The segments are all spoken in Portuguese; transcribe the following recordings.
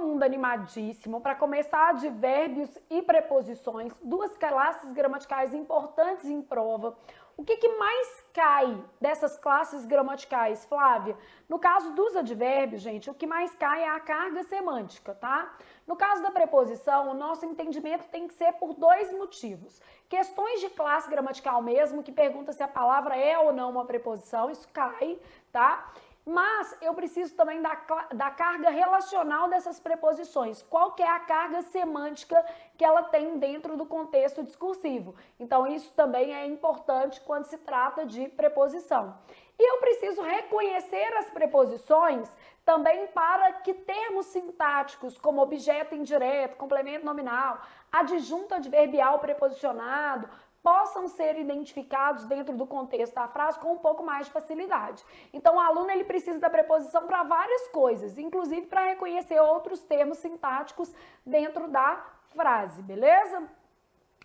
mundo animadíssimo para começar advérbios e preposições, duas classes gramaticais importantes em prova. O que mais cai dessas classes gramaticais, Flávia? No caso dos advérbios, gente, o que mais cai é a carga semântica, tá? No caso da preposição, o nosso entendimento tem que ser por dois motivos. Questões de classe gramatical mesmo, que pergunta se a palavra é ou não uma preposição, isso cai, tá? Mas eu preciso também da carga relacional dessas preposições. Qual que é a carga semântica que ela tem dentro do contexto discursivo? Então, isso também é importante quando se trata de preposição. E eu preciso reconhecer as preposições também para que termos sintáticos como objeto indireto, complemento nominal, adjunto adverbial preposicionado, possam ser identificados dentro do contexto da frase com um pouco mais de facilidade. Então, o aluno ele precisa da preposição para várias coisas, inclusive para reconhecer outros termos sintáticos dentro da frase, beleza?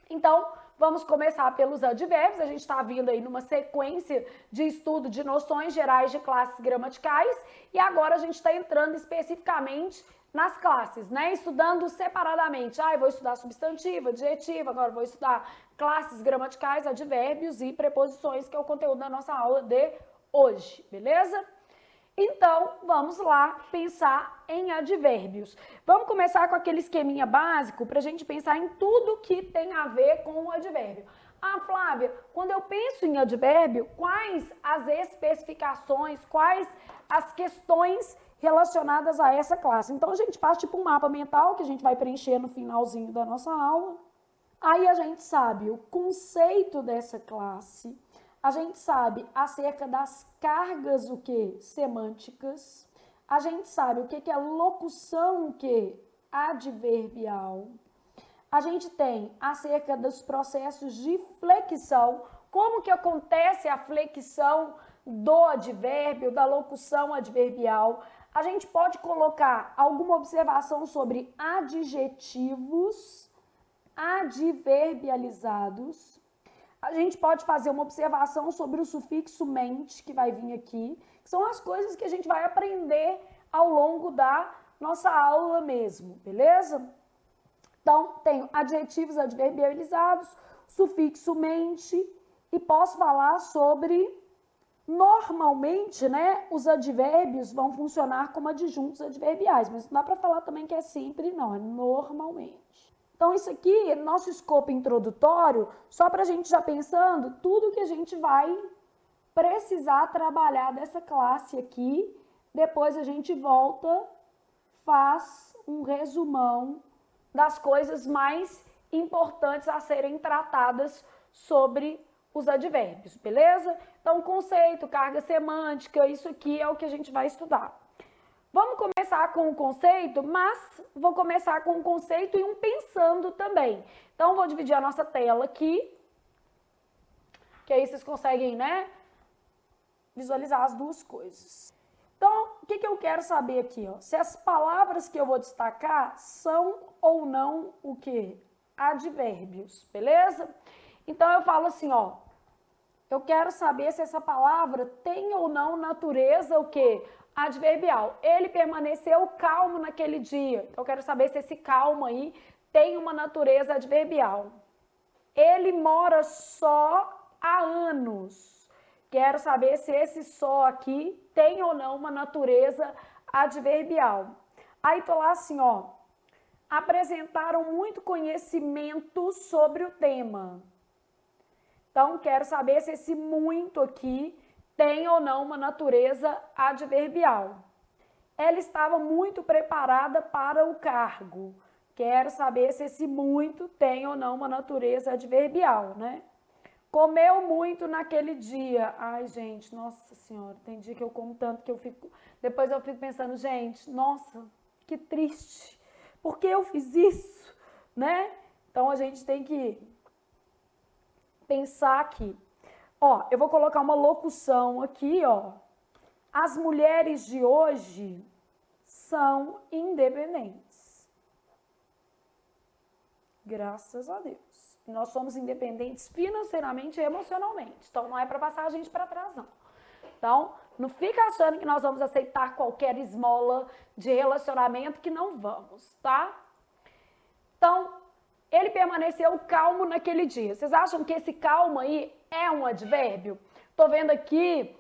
Então, vamos começar pelos advérbios. A gente está vindo aí numa sequência de estudo de noções gerais de classes gramaticais e agora a gente está entrando especificamente nas classes, né? Estudando separadamente. Eu vou estudar substantivo, adjetivo, agora vou estudar classes gramaticais, advérbios e preposições, que é o conteúdo da nossa aula de hoje, beleza? Então, vamos lá pensar em advérbios. Vamos começar com aquele esqueminha básico para a gente pensar em tudo que tem a ver com o advérbio. Flávia, quando eu penso em advérbio, quais as especificações, quais as questões relacionadas a essa classe? Então, a gente faz tipo um mapa mental que a gente vai preencher no finalzinho da nossa aula. Aí a gente sabe o conceito dessa classe, a gente sabe acerca das cargas, o que? Semânticas. A gente sabe o que é locução, o que? Adverbial. A gente tem acerca dos processos de flexão, como que acontece a flexão do advérbio, da locução adverbial. A gente pode colocar alguma observação sobre adjetivos adverbializados. A gente pode fazer uma observação sobre o sufixo mente, que vai vir aqui, que são as coisas que a gente vai aprender ao longo da nossa aula mesmo, beleza? Então, tenho adjetivos adverbializados, sufixo mente, e posso falar sobre, normalmente, né, os advérbios vão funcionar como adjuntos adverbiais, mas não dá para falar também que é sempre, não, é normalmente. Então, isso aqui é nosso escopo introdutório, só para a gente já pensando tudo que a gente vai precisar trabalhar dessa classe aqui. Depois a gente volta, faz um resumão das coisas mais importantes a serem tratadas sobre os advérbios, beleza? Então, conceito, carga semântica, isso aqui é o que a gente vai estudar. Vamos começar com o conceito, mas vou começar com o conceito e um pensando também. Então, vou dividir a nossa tela aqui, que aí vocês conseguem, né, visualizar as duas coisas. Então, o que eu quero saber aqui, ó? Se as palavras que eu vou destacar são ou não o quê? Advérbios, beleza? Então, eu falo assim, ó, eu quero saber se essa palavra tem ou não natureza, o quê? Adverbial. Ele permaneceu calmo naquele dia. Então, eu quero saber se esse calmo aí tem uma natureza adverbial. Ele mora só há anos. Quero saber se esse só aqui tem ou não uma natureza adverbial. Aí, tô lá assim, ó. Apresentaram muito conhecimento sobre o tema. Então, quero saber se esse muito aqui tem ou não uma natureza adverbial. Ela estava muito preparada para o cargo. Quero saber se esse muito tem ou não uma natureza adverbial, né? Comeu muito naquele dia. Ai, gente, nossa senhora, tem dia que eu como tanto que eu fico... Depois eu fico pensando, gente, nossa, que triste. Por que eu fiz isso, né? Então, a gente tem que pensar aqui. Ó, eu vou colocar uma locução aqui, ó. As mulheres de hoje são independentes. Graças a Deus. Nós somos independentes financeiramente e emocionalmente. Então, não é para passar a gente para trás, não. Então, Não fica achando que nós vamos aceitar qualquer esmola de relacionamento, que não vamos, tá? Então, ele permaneceu calmo naquele dia. Vocês acham que esse calmo aí é um advérbio? Tô vendo aqui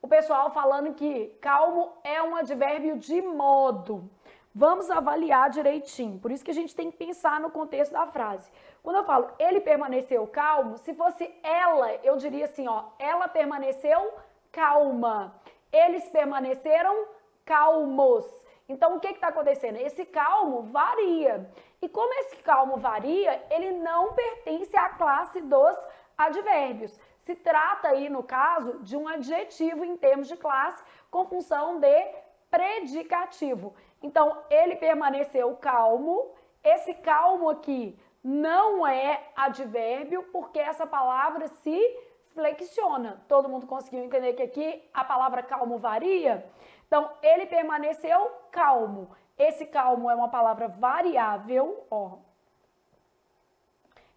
o pessoal falando que calmo é um advérbio de modo. Vamos avaliar direitinho. Por isso que a gente tem que pensar no contexto da frase. Quando eu falo ele permaneceu calmo, se fosse ela, eu diria assim, ó, ela permaneceu calma. Eles permaneceram calmos. Então, o que está acontecendo? Esse calmo varia. E como esse calmo varia, ele não pertence à classe dos advérbios. Se trata aí, no caso, de um adjetivo em termos de classe com função de predicativo. Então, ele permaneceu calmo. Esse calmo aqui não é advérbio, porque essa palavra se flexiona. Todo mundo conseguiu entender que aqui a palavra calmo varia? Então, ele permaneceu calmo. Esse calmo é uma palavra variável, ó.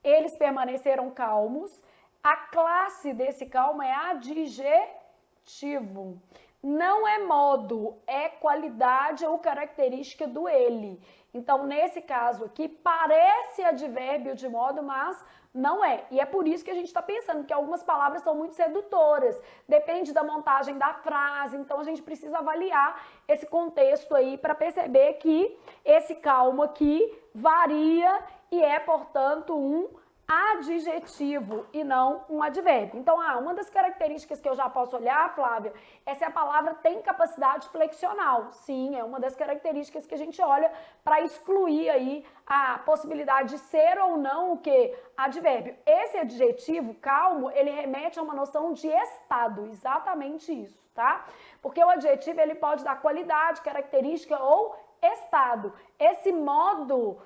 Eles permaneceram calmos. A classe desse calmo é adjetivo. Não é modo, é qualidade ou característica do ele. Então, nesse caso aqui, parece advérbio de modo, mas não é. E é por isso que a gente está pensando que algumas palavras são muito sedutoras. Depende da montagem da frase. Então, a gente precisa avaliar esse contexto aí para perceber que esse calmo aqui varia e é, portanto, um adjetivo e não um advérbio. Então, uma das características que eu já posso olhar, Flávia, é se a palavra tem capacidade flexional. Sim, é uma das características que a gente olha para excluir aí a possibilidade de ser ou não o que? Advérbio. Esse adjetivo, calmo, ele remete a uma noção de estado, exatamente isso, tá? Porque o adjetivo, ele pode dar qualidade, característica ou estado. Esse modo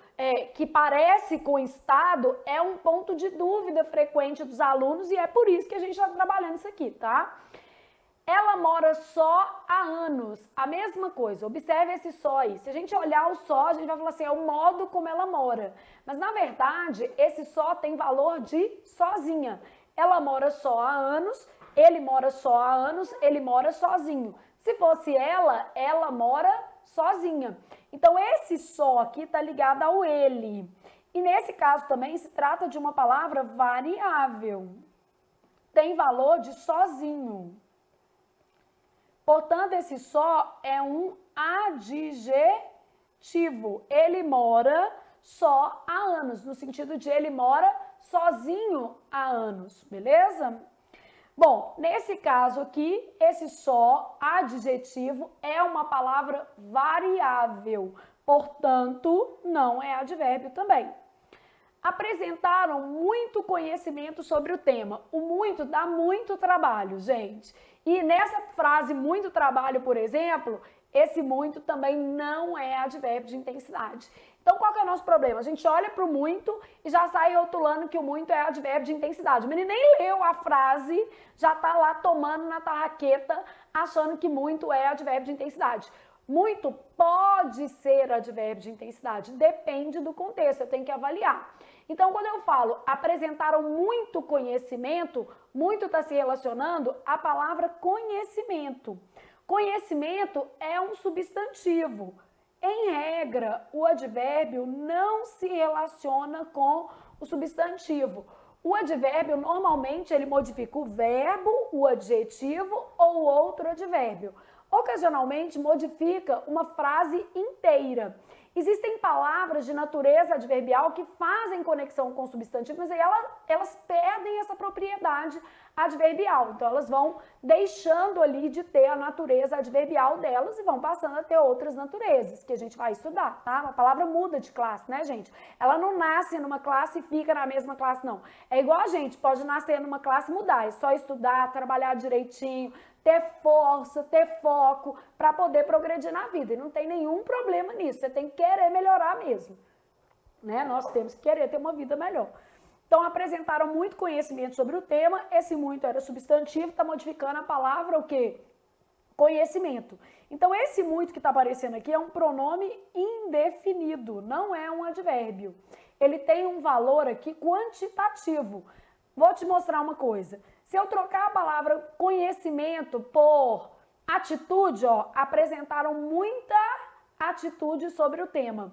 que parece com estado é um ponto de dúvida frequente dos alunos e é por isso que a gente está trabalhando isso aqui, tá? Ela mora só há anos. A mesma coisa, observe esse só aí. Se a gente olhar o só, a gente vai falar assim, é o modo como ela mora. Mas, na verdade, esse só tem valor de sozinha. Ela mora só há anos, ele mora só há anos, ele mora sozinho. Se fosse ela mora sozinha. Então, esse só aqui está ligado ao ele. E nesse caso também se trata de uma palavra variável. Tem valor de sozinho. Portanto, esse só é um adjetivo. Ele mora só há anos, no sentido de ele mora sozinho há anos, beleza? Bom, nesse caso aqui, esse só adjetivo é uma palavra variável, portanto, não é advérbio também. Apresentaram muito conhecimento sobre o tema. O muito dá muito trabalho, gente. E nessa frase muito trabalho, por exemplo, esse muito também não é advérbio de intensidade. Então, qual que é o nosso problema? A gente olha para o muito e já sai rotulando que o muito é advérbio de intensidade. O menino nem leu a frase, já está lá tomando na tarraqueta, achando que muito é advérbio de intensidade. Muito pode ser advérbio de intensidade, depende do contexto, eu tenho que avaliar. Então, quando eu falo apresentaram muito conhecimento, muito está se relacionando à palavra conhecimento. Conhecimento é um substantivo. Em regra, o advérbio não se relaciona com o substantivo. O advérbio, normalmente, ele modifica o verbo, o adjetivo ou outro advérbio. Ocasionalmente, modifica uma frase inteira. Existem palavras de natureza adverbial que fazem conexão com o substantivo, mas aí elas perdem essa propriedade adverbial. Então, elas vão deixando ali de ter a natureza adverbial delas e vão passando a ter outras naturezas, que a gente vai estudar, tá? Uma palavra muda de classe, né, gente? Ela não nasce numa classe e fica na mesma classe, não. É igual a gente, pode nascer numa classe e mudar. É só estudar, trabalhar direitinho, ter força, ter foco para poder progredir na vida. E não tem nenhum problema nisso. Você tem que querer melhorar mesmo, né? Nós temos que querer ter uma vida melhor. Então, apresentaram muito conhecimento sobre o tema. Esse muito era substantivo, está modificando a palavra o quê? Conhecimento. Então, esse muito que está aparecendo aqui é um pronome indefinido, não é um advérbio. Ele tem um valor aqui quantitativo. Vou te mostrar uma coisa. Se eu trocar a palavra conhecimento por atitude, ó, apresentaram muita atitude sobre o tema.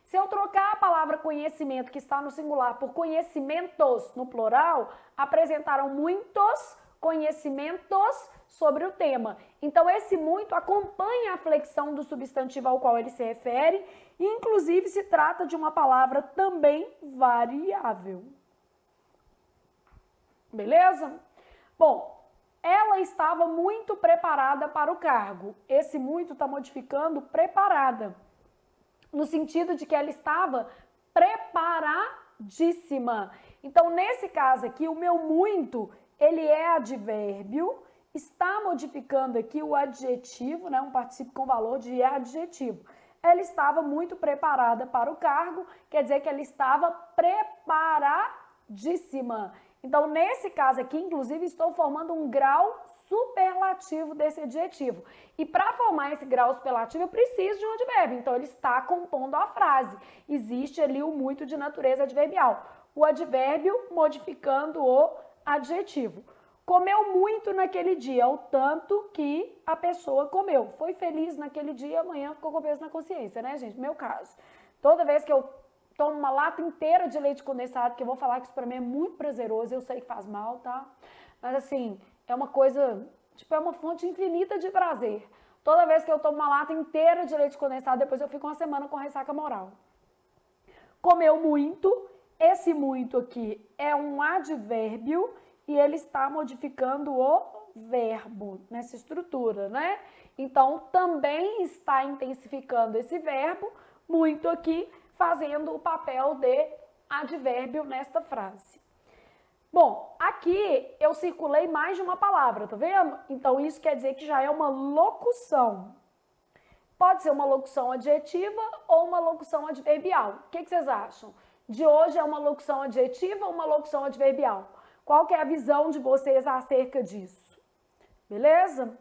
Se eu trocar a palavra conhecimento, que está no singular, por conhecimentos no plural, apresentaram muitos conhecimentos sobre o tema. Então, esse muito acompanha a flexão do substantivo ao qual ele se refere e, inclusive, se trata de uma palavra também variável. Beleza? Bom, ela estava muito preparada para o cargo. Esse muito está modificando preparada, no sentido de que ela estava preparadíssima. Então, nesse caso aqui, o meu muito, ele é advérbio, está modificando aqui o adjetivo, né, um particípio com valor de adjetivo. Ela estava muito preparada para o cargo, quer dizer que ela estava preparadíssima. Então, nesse caso aqui, inclusive, estou formando um grau superlativo desse adjetivo. E para formar esse grau superlativo, eu preciso de um advérbio. Então, ele está compondo a frase. Existe ali o muito de natureza adverbial. O advérbio modificando o adjetivo. Comeu muito naquele dia, o tanto que a pessoa comeu. Foi feliz naquele dia, amanhã ficou com peso na consciência, né, gente? Meu caso. Toda vez que eu tomo uma lata inteira de leite condensado, que eu vou falar que isso pra mim é muito prazeroso, eu sei que faz mal, tá? Mas assim, é uma coisa, tipo, é uma fonte infinita de prazer. Toda vez que eu tomo uma lata inteira de leite condensado, depois eu fico uma semana com ressaca moral. Comeu muito, esse muito aqui é um advérbio e ele está modificando o verbo nessa estrutura, né? Então, também está intensificando esse verbo, muito aqui, fazendo o papel de advérbio nesta frase. Bom, aqui eu circulei mais de uma palavra, tá vendo? Então, isso quer dizer que já é uma locução. Pode ser uma locução adjetiva ou uma locução adverbial. O que vocês acham? De hoje é uma locução adjetiva ou uma locução adverbial? Qual que é a visão de vocês acerca disso? Beleza?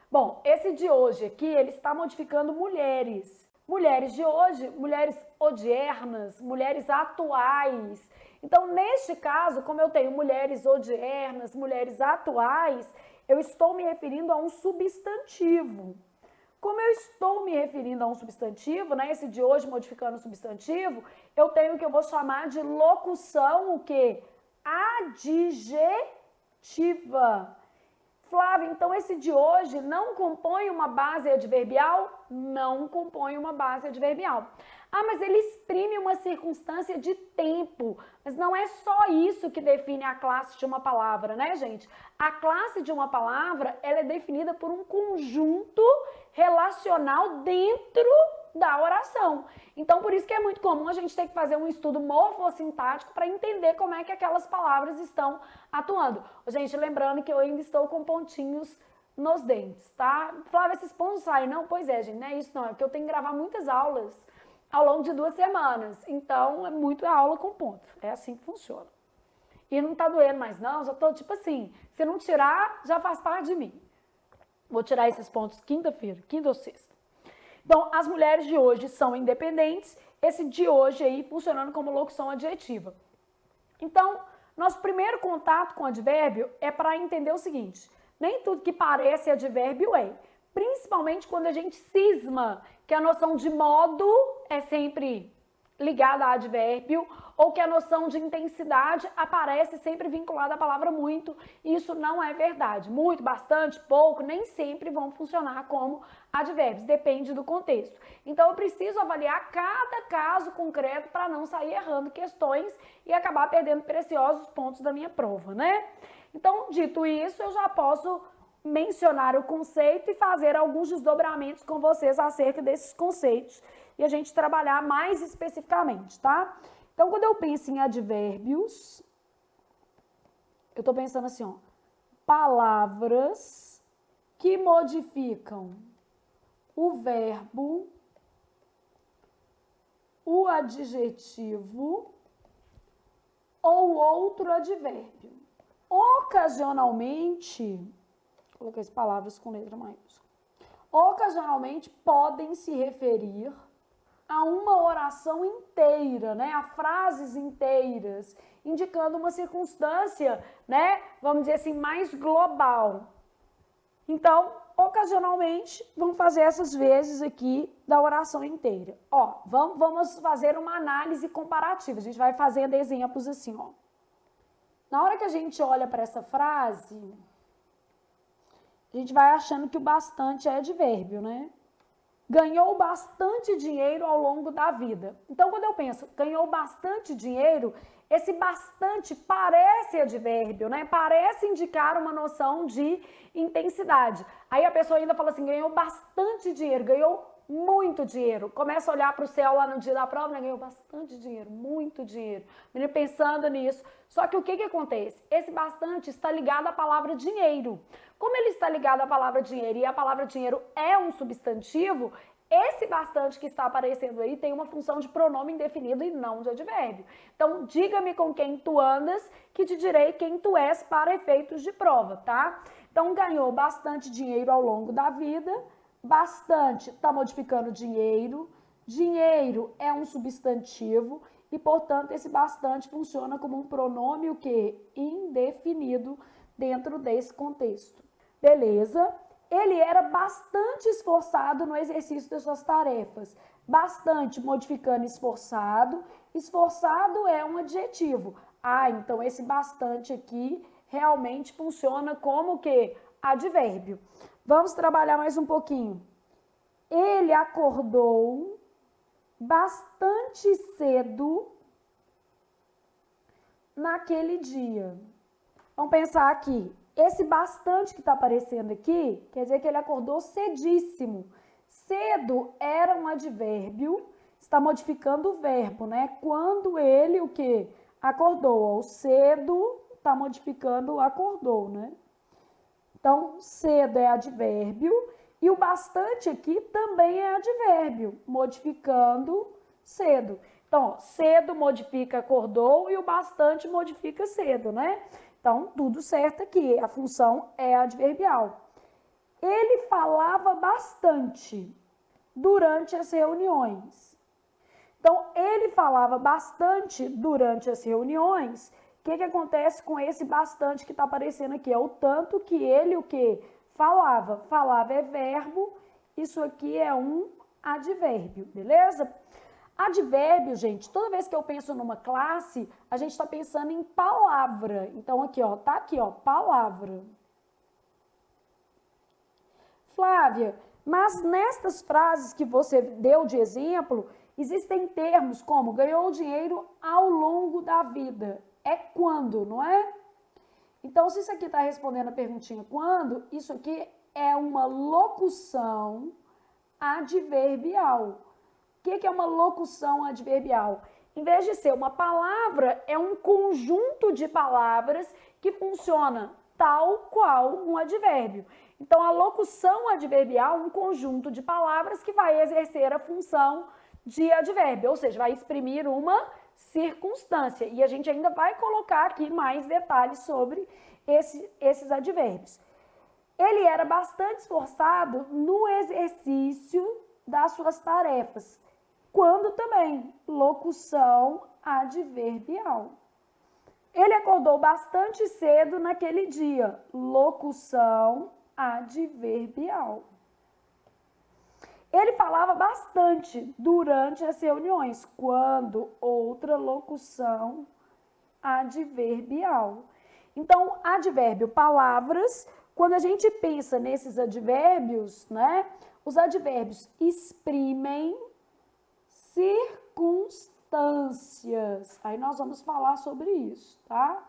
Bom, esse de hoje aqui, ele está modificando mulheres. Mulheres de hoje, mulheres odiernas, mulheres atuais. Então, neste caso, como eu tenho mulheres odiernas, mulheres atuais, eu estou me referindo a um substantivo. Como eu estou me referindo a um substantivo, né, esse de hoje modificando o substantivo, eu tenho o que eu vou chamar de locução, o quê? Adjetiva. Flávia, então esse de hoje não compõe uma base adverbial? Não compõe uma base adverbial. Ah, mas ele exprime uma circunstância de tempo. Mas não é só isso que define a classe de uma palavra, né, gente? A classe de uma palavra, ela é definida por um conjunto relacional dentro da oração. Então, por isso que é muito comum a gente ter que fazer um estudo morfossintático para entender como é que aquelas palavras estão atuando. Gente, lembrando que eu ainda estou com pontinhos nos dentes, tá? Flávia, esses pontos saem? Não, pois é, gente, não é isso não. É porque eu tenho que gravar muitas aulas ao longo de 2 semanas. Então, é muito aula com ponto. É assim que funciona. E não tá doendo mais não, já tô tipo assim, se não tirar, já faz parte de mim. Vou tirar esses pontos quinta-feira, quinta ou sexta. Então, as mulheres de hoje são independentes, esse de hoje aí funcionando como locução adjetiva. Então, nosso primeiro contato com advérbio é para entender o seguinte, nem tudo que parece advérbio é, principalmente quando a gente cisma que a noção de modo é sempre ligada a advérbio, ou que a noção de intensidade aparece sempre vinculada à palavra muito, e isso não é verdade. Muito, bastante, pouco, nem sempre vão funcionar como advérbios, depende do contexto. Então eu preciso avaliar cada caso concreto para não sair errando questões e acabar perdendo preciosos pontos da minha prova, né? Então, dito isso, eu já posso mencionar o conceito e fazer alguns desdobramentos com vocês acerca desses conceitos e a gente trabalhar mais especificamente, tá? Então, quando eu penso em advérbios, eu estou pensando assim, ó, palavras que modificam o verbo, o adjetivo ou outro advérbio. Ocasionalmente, coloquei as palavras com letra maiúscula, ocasionalmente podem se referir a uma oração inteira, né? A frases inteiras, indicando uma circunstância, né? Vamos dizer assim, mais global. Então, ocasionalmente, vamos fazer essas vezes aqui da oração inteira. Ó, vamos fazer uma análise comparativa. A gente vai fazendo exemplos assim, ó. Na hora que a gente olha para essa frase, a gente vai achando que o bastante é advérbio, né? Ganhou bastante dinheiro ao longo da vida. Então, quando eu penso, ganhou bastante dinheiro, esse bastante parece advérbio, né? Parece indicar uma noção de intensidade. Aí a pessoa ainda fala assim, ganhou bastante dinheiro, ganhou muito dinheiro. Começa a olhar para o céu lá no dia da prova, né? Ganhou bastante dinheiro, muito dinheiro. Menino pensando nisso. Só que o que acontece? Esse bastante está ligado à palavra dinheiro. Como ele está ligado à palavra dinheiro e a palavra dinheiro é um substantivo, esse bastante que está aparecendo aí tem uma função de pronome indefinido e não de advérbio. Então, diga-me com quem tu andas, que te direi quem tu és para efeitos de prova, tá? Então, ganhou bastante dinheiro ao longo da vida. Bastante está modificando dinheiro. Dinheiro é um substantivo e, portanto, esse bastante funciona como um pronome o quê? Indefinido dentro desse contexto. Beleza? Ele era bastante esforçado no exercício das suas tarefas. Bastante modificando esforçado. Esforçado é um adjetivo. Ah, então esse bastante aqui realmente funciona como que advérbio. Vamos trabalhar mais um pouquinho. Ele acordou bastante cedo naquele dia. Vamos pensar aqui. Esse bastante que está aparecendo aqui, quer dizer que ele acordou cedíssimo. Cedo era um advérbio, está modificando o verbo, né? Quando ele, o quê? Acordou. O cedo está modificando o acordou, né? Então, cedo é advérbio e o bastante aqui também é advérbio, modificando cedo. Então, ó, cedo modifica acordou e o bastante modifica cedo, né? Então, tudo certo aqui, a função é adverbial. Ele falava bastante durante as reuniões. Então, ele falava bastante durante as reuniões. O que acontece com esse bastante que está aparecendo aqui? É o tanto que ele, o que? Falava. Falava é verbo, isso aqui é um advérbio, beleza? Advérbio, gente, toda vez que eu penso numa classe, a gente está pensando em palavra. Então, aqui, ó, tá aqui, ó, palavra. Flávia, mas nestas frases que você deu de exemplo, existem termos como ganhou dinheiro ao longo da vida. É quando, não é? Então, se isso aqui está respondendo a perguntinha quando, isso aqui é uma locução adverbial. O que é uma locução adverbial? Em vez de ser uma palavra, é um conjunto de palavras que funciona tal qual um advérbio. Então, a locução adverbial é um conjunto de palavras que vai exercer a função de advérbio, ou seja, vai exprimir uma circunstância. E a gente ainda vai colocar aqui mais detalhes sobre esses advérbios. Ele era bastante esforçado no exercício das suas tarefas. Quando também? Locução adverbial. Ele acordou bastante cedo naquele dia. Locução adverbial. Ele falava bastante durante as reuniões. Quando? Outra locução adverbial. Então, advérbio, palavras. Quando a gente pensa nesses advérbios, né? Os advérbios exprimem circunstâncias. Aí nós vamos falar sobre isso, tá?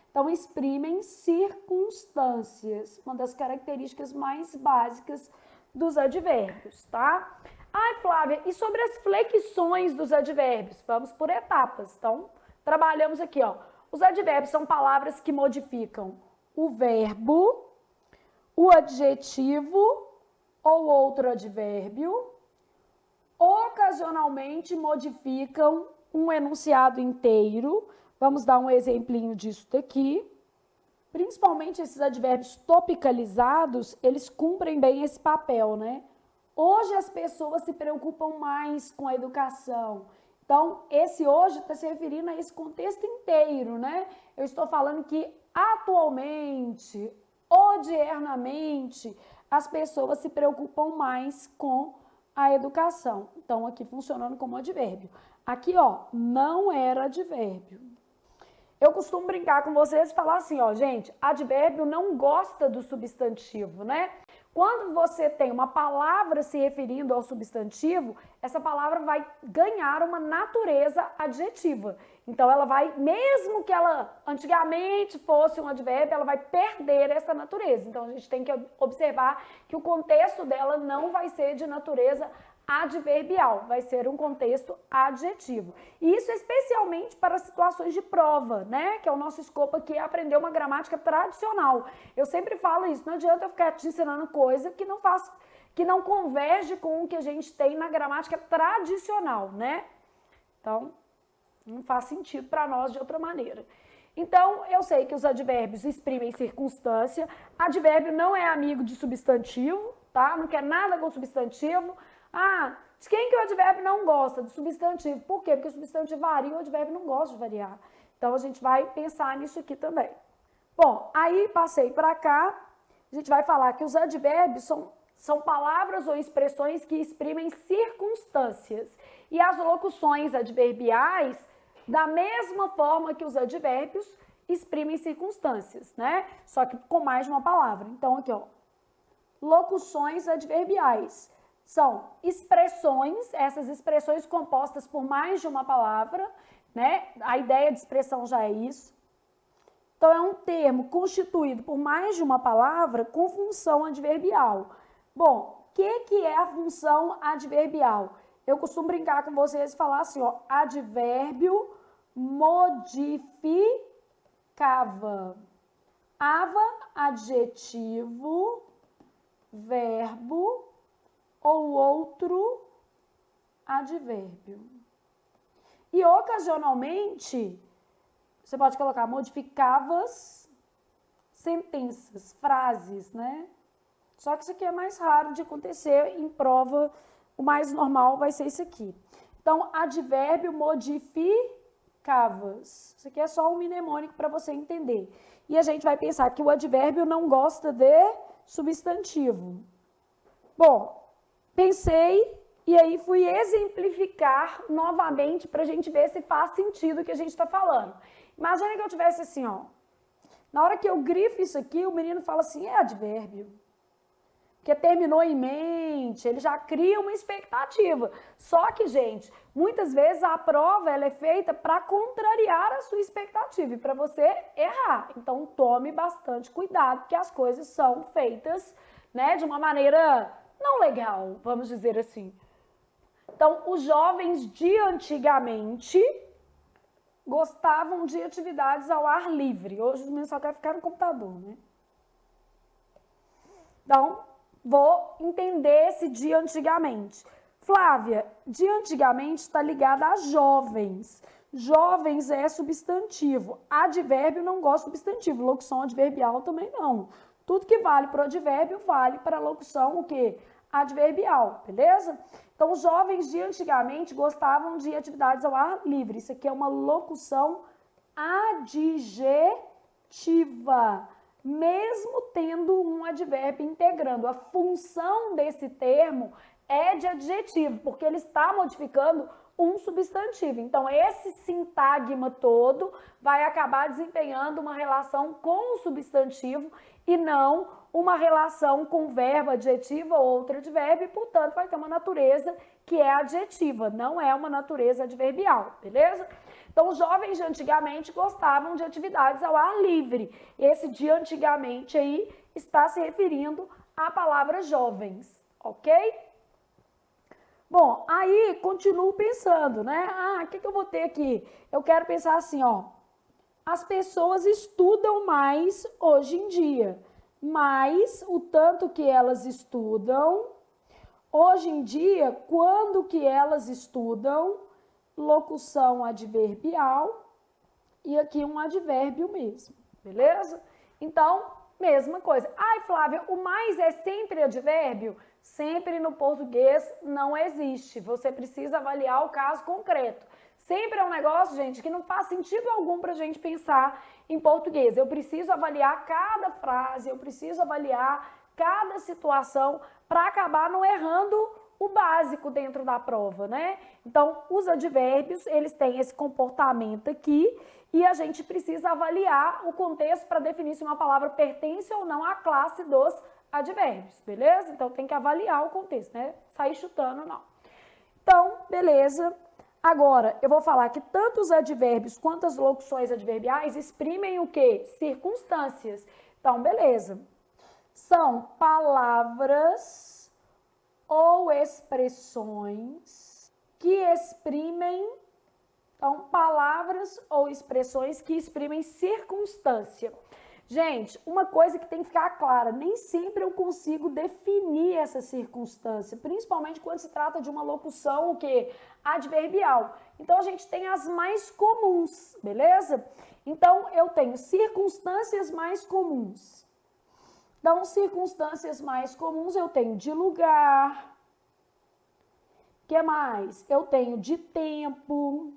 Então, exprimem circunstâncias, uma das características mais básicas dos advérbios, tá? Ai, Flávia, e sobre as flexões dos advérbios? Vamos por etapas. Então, trabalhamos aqui, ó. Os advérbios são palavras que modificam o verbo, o adjetivo ou outro advérbio, ocasionalmente modificam um enunciado inteiro. Vamos dar um exemplinho disso daqui. Principalmente esses advérbios topicalizados, eles cumprem bem esse papel, né? Hoje as pessoas se preocupam mais com a educação. Então, esse hoje está se referindo a esse contexto inteiro, né? Eu estou falando que atualmente, odiernamente, as pessoas se preocupam mais com a educação. Então, aqui funcionando como advérbio. Aqui, ó, não era advérbio. Eu costumo brincar com vocês e falar assim, ó, gente, advérbio não gosta do substantivo, né? Quando você tem uma palavra se referindo ao substantivo, essa palavra vai ganhar uma natureza adjetiva. Então, ela vai, mesmo que ela antigamente fosse um advérbio, ela vai perder essa natureza. Então, a gente tem que observar que o contexto dela não vai ser de natureza adverbial, vai ser um contexto adjetivo. E isso especialmente para situações de prova, né? Que é o nosso escopo aqui, é aprender uma gramática tradicional. Eu sempre falo isso, não adianta eu ficar te ensinando coisa que não converge com o que a gente tem na gramática tradicional, né? Então, não faz sentido para nós de outra maneira. Então, eu sei que os advérbios exprimem circunstância, advérbio não é amigo de substantivo, tá? Não quer nada com substantivo. Ah, de quem que o advérbio não gosta? Do substantivo. Por quê? Porque o substantivo varia e o advérbio não gosta de variar. Então, a gente vai pensar nisso aqui também. Bom, aí passei para cá, a gente vai falar que os advérbios são palavras ou expressões que exprimem circunstâncias. E as locuções adverbiais, da mesma forma que os advérbios, exprimem circunstâncias, né? Só que com mais de uma palavra. Então, aqui, ó, locuções adverbiais. São expressões, essas expressões compostas por mais de uma palavra, né? A ideia de expressão já é isso. Então, é um termo constituído por mais de uma palavra com função adverbial. Bom, o que é a função adverbial? Eu costumo brincar com vocês e falar assim, ó, advérbio modificava. Ava, adjetivo, verbo ou outro advérbio. E ocasionalmente, você pode colocar modificavas sentenças, frases, né? Só que isso aqui é mais raro de acontecer em prova, o mais normal vai ser isso aqui. Então, advérbio modificavas. Isso aqui é só um mnemônico para você entender. E a gente vai pensar que o advérbio não gosta de substantivo. Bom, pensei e aí fui exemplificar novamente para a gente ver se faz sentido o que a gente está falando. Imagina que eu tivesse assim, ó. Na hora que eu grifo isso aqui, o menino fala assim, é advérbio. Porque terminou em mente, ele já cria uma expectativa. Só que, gente, muitas vezes a prova ela é feita para contrariar a sua expectativa e para você errar. Então, tome bastante cuidado, porque as coisas são feitas, né, de uma maneira não legal, vamos dizer assim. Então, os jovens de antigamente gostavam de atividades ao ar livre. Hoje os meninos só querem ficar no computador, né? Então, vou entender esse de antigamente. Flávia, de antigamente está ligada a jovens. Jovens é substantivo. Advérbio não gosta de substantivo. Locução adverbial também não. Tudo que vale para o advérbio vale para a locução o quê? Adverbial, beleza? Então, os jovens de antigamente gostavam de atividades ao ar livre. Isso aqui é uma locução adjetiva, mesmo tendo um advérbio integrando. A função desse termo é de adjetivo, porque ele está modificando um substantivo. Então, esse sintagma todo vai acabar desempenhando uma relação com o substantivo e não uma relação com verbo, adjetivo ou outro advérbio, e, portanto, vai ter uma natureza que é adjetiva, não é uma natureza adverbial, beleza? Então, os jovens de antigamente gostavam de atividades ao ar livre. Esse de antigamente aí está se referindo à palavra jovens, ok? Bom, aí continuo pensando, né? O que eu vou ter aqui? Eu quero pensar assim, ó. As pessoas estudam mais hoje em dia, mas o tanto que elas estudam, hoje em dia, quando que elas estudam, locução adverbial e aqui um advérbio mesmo, beleza? Então, mesma coisa. Ai, Flávia, o mais é sempre advérbio? Sempre no português não existe. Você precisa avaliar o caso concreto. Sempre é um negócio, gente, que não faz sentido algum para a gente pensar em português. Eu preciso avaliar cada frase, eu preciso avaliar cada situação para acabar não errando o básico dentro da prova, né? Então, os advérbios, eles têm esse comportamento aqui e a gente precisa avaliar o contexto para definir se uma palavra pertence ou não à classe dos advérbios, beleza? Então, tem que avaliar o contexto, né? Sair chutando, não. Então, beleza. Agora, eu vou falar que tanto os advérbios quanto as locuções adverbiais exprimem o quê? Circunstâncias. Então, beleza. São palavras ou expressões que exprimem, então, palavras ou expressões que exprimem circunstância. Gente, uma coisa que tem que ficar clara, nem sempre eu consigo definir essa circunstância, principalmente quando se trata de uma locução, o quê? Adverbial. Então, a gente tem as mais comuns, beleza? Então, eu tenho circunstâncias mais comuns. Então, circunstâncias mais comuns eu tenho de lugar. O que mais? Eu tenho de tempo,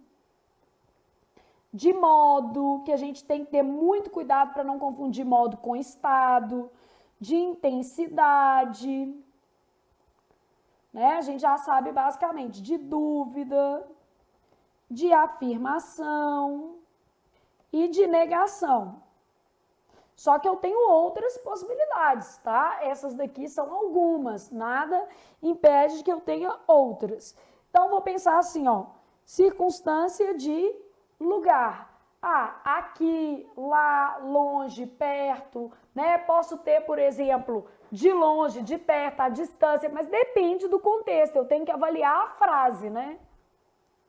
de modo, que a gente tem que ter muito cuidado para não confundir modo com estado, de intensidade, né? A gente já sabe basicamente de dúvida, de afirmação e de negação. Só que eu tenho outras possibilidades, tá? Essas daqui são algumas, nada impede que eu tenha outras. Então, vou pensar assim, ó, circunstância de lugar. Ah, aqui, lá, longe, perto, né? Posso ter, por exemplo, de longe, de perto, a distância, mas depende do contexto, eu tenho que avaliar a frase, né?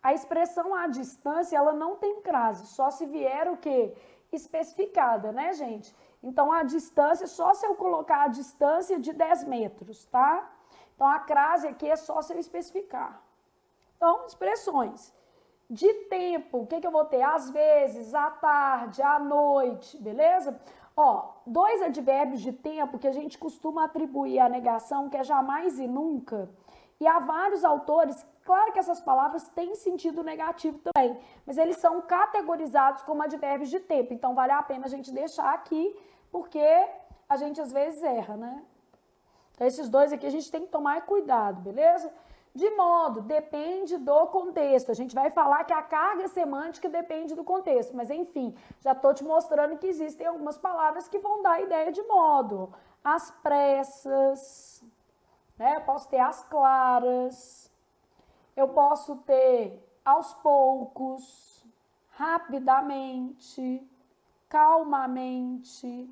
A expressão à distância, ela não tem crase, só se vier o quê? Especificada, né, gente? Então, a distância, só se eu colocar a distância de 10 metros, tá? Então, a crase aqui é só se eu especificar. Então, expressões. De tempo, o que eu vou ter? Às vezes, à tarde, à noite, beleza? Ó, dois advérbios de tempo que a gente costuma atribuir à negação, que é jamais e nunca. E há vários autores, claro que essas palavras têm sentido negativo também, mas eles são categorizados como advérbios de tempo. Então, vale a pena a gente deixar aqui, porque a gente às vezes erra, né? Então, esses dois aqui a gente tem que tomar cuidado, beleza? De modo, depende do contexto. A gente vai falar que a carga semântica depende do contexto, mas enfim, já estou te mostrando que existem algumas palavras que vão dar a ideia de modo. Às pressas, né? Eu posso ter às claras, eu posso ter aos poucos, rapidamente, calmamente,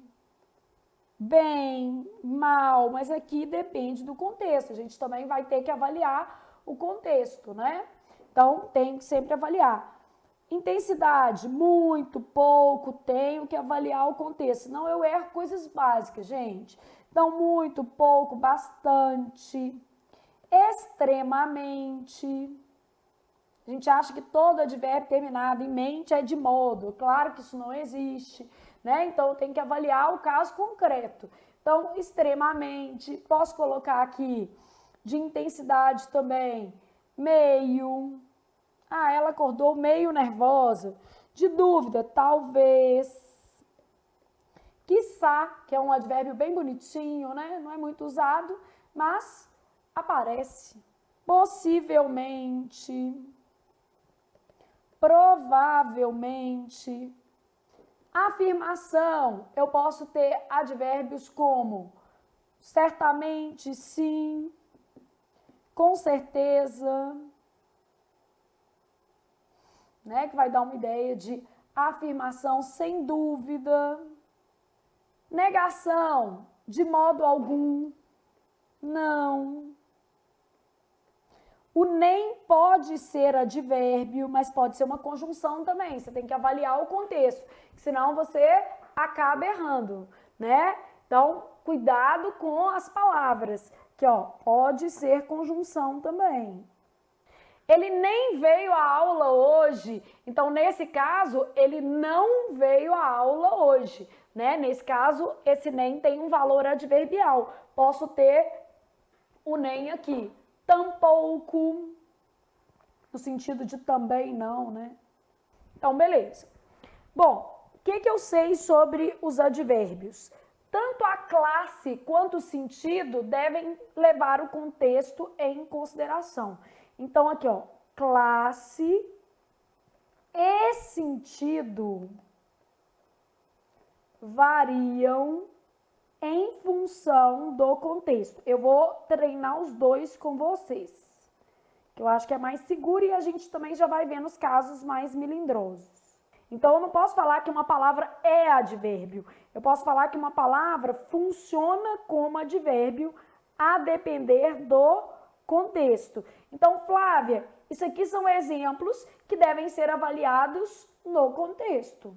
bem, mal, mas aqui depende do contexto. A gente também vai ter que avaliar o contexto, né? Então, tem que sempre avaliar. Intensidade, muito, pouco, tenho que avaliar o contexto, senão eu erro coisas básicas, gente. Então, muito, pouco, bastante, extremamente. A gente acha que todo advérbio terminado em mente é de modo. Claro que isso não existe, né? Então, eu tenho que avaliar o caso concreto. Então, extremamente, posso colocar aqui de intensidade também, meio. Ah, ela acordou meio nervosa. De dúvida, talvez. Quiçá, que é um advérbio bem bonitinho, né? Não é muito usado, mas aparece. Possivelmente. Provavelmente. Afirmação, eu posso ter advérbios como certamente, sim, com certeza, né? Que vai dar uma ideia de afirmação sem dúvida. Negação, de modo algum, não. O nem pode ser advérbio, mas pode ser uma conjunção também. Você tem que avaliar o contexto, senão você acaba errando, né? Então, cuidado com as palavras, que ó, pode ser conjunção também. Ele nem veio à aula hoje, então nesse caso, ele não veio à aula hoje. né? Nesse caso, esse nem tem um valor adverbial. Posso ter o nem aqui. Tampouco, no sentido de também não, né? Então, beleza. Bom, o que eu sei sobre os advérbios? Tanto a classe quanto o sentido devem levar o contexto em consideração. Então, aqui, ó, classe e sentido variam em função do contexto. Eu vou treinar os dois com vocês, que eu acho que é mais seguro e a gente também já vai ver nos casos mais melindrosos. Então, eu não posso falar que uma palavra é advérbio. Eu posso falar que uma palavra funciona como advérbio a depender do contexto. Então, Flávia, isso aqui são exemplos que devem ser avaliados no contexto.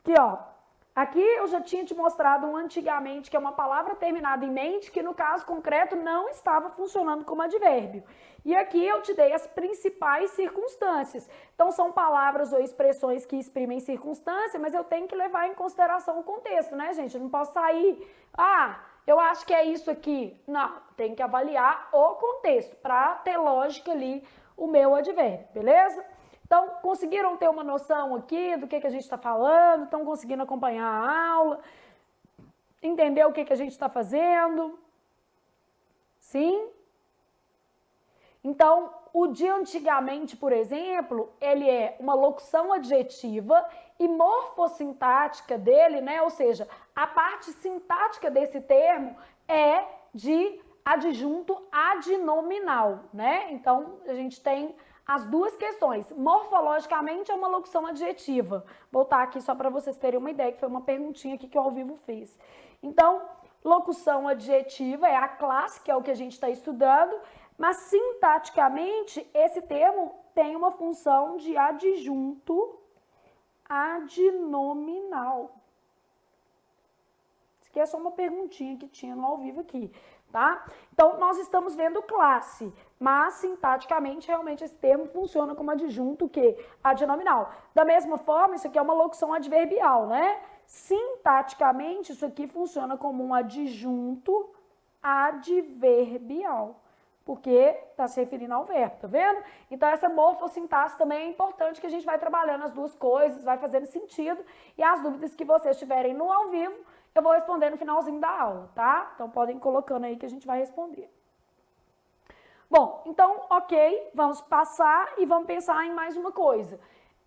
Aqui, ó. Aqui eu já tinha te mostrado um antigamente, que é uma palavra terminada em mente, que no caso concreto não estava funcionando como advérbio. E aqui eu te dei as principais circunstâncias. Então são palavras ou expressões que exprimem circunstância, mas eu tenho que levar em consideração o contexto, né, gente? Eu não posso sair, eu acho que é isso aqui. Não, tem que avaliar o contexto para ter lógica ali o meu advérbio, beleza? Então, conseguiram ter uma noção aqui do que a gente está falando? Estão conseguindo acompanhar a aula? Entender o que a gente está fazendo? Sim? Então, o de antigamente, por exemplo, ele é uma locução adjetiva e morfossintática dele, né? Ou seja, a parte sintática desse termo é de adjunto adnominal, né? Então, a gente tem as duas questões. Morfologicamente é uma locução adjetiva. Vou voltar aqui só para vocês terem uma ideia, que foi uma perguntinha aqui que eu ao vivo fiz. Então, locução adjetiva é a classe, que é o que a gente está estudando, mas sintaticamente esse termo tem uma função de adjunto adnominal. Isso aqui é só uma perguntinha que tinha no ao vivo aqui, tá? Então, nós estamos vendo classe, mas sintaticamente, realmente, esse termo funciona como adjunto, o quê? Adnominal. Da mesma forma, isso aqui é uma locução adverbial, né? Sintaticamente, isso aqui funciona como um adjunto adverbial, porque está se referindo ao verbo, tá vendo? Então, essa morfossintaxe também é importante, que a gente vai trabalhando as duas coisas, vai fazendo sentido, e as dúvidas que vocês tiverem no ao vivo, eu vou responder no finalzinho da aula, tá? Então, podem ir colocando aí que a gente vai responder. Bom, então, ok, vamos passar e vamos pensar em mais uma coisa.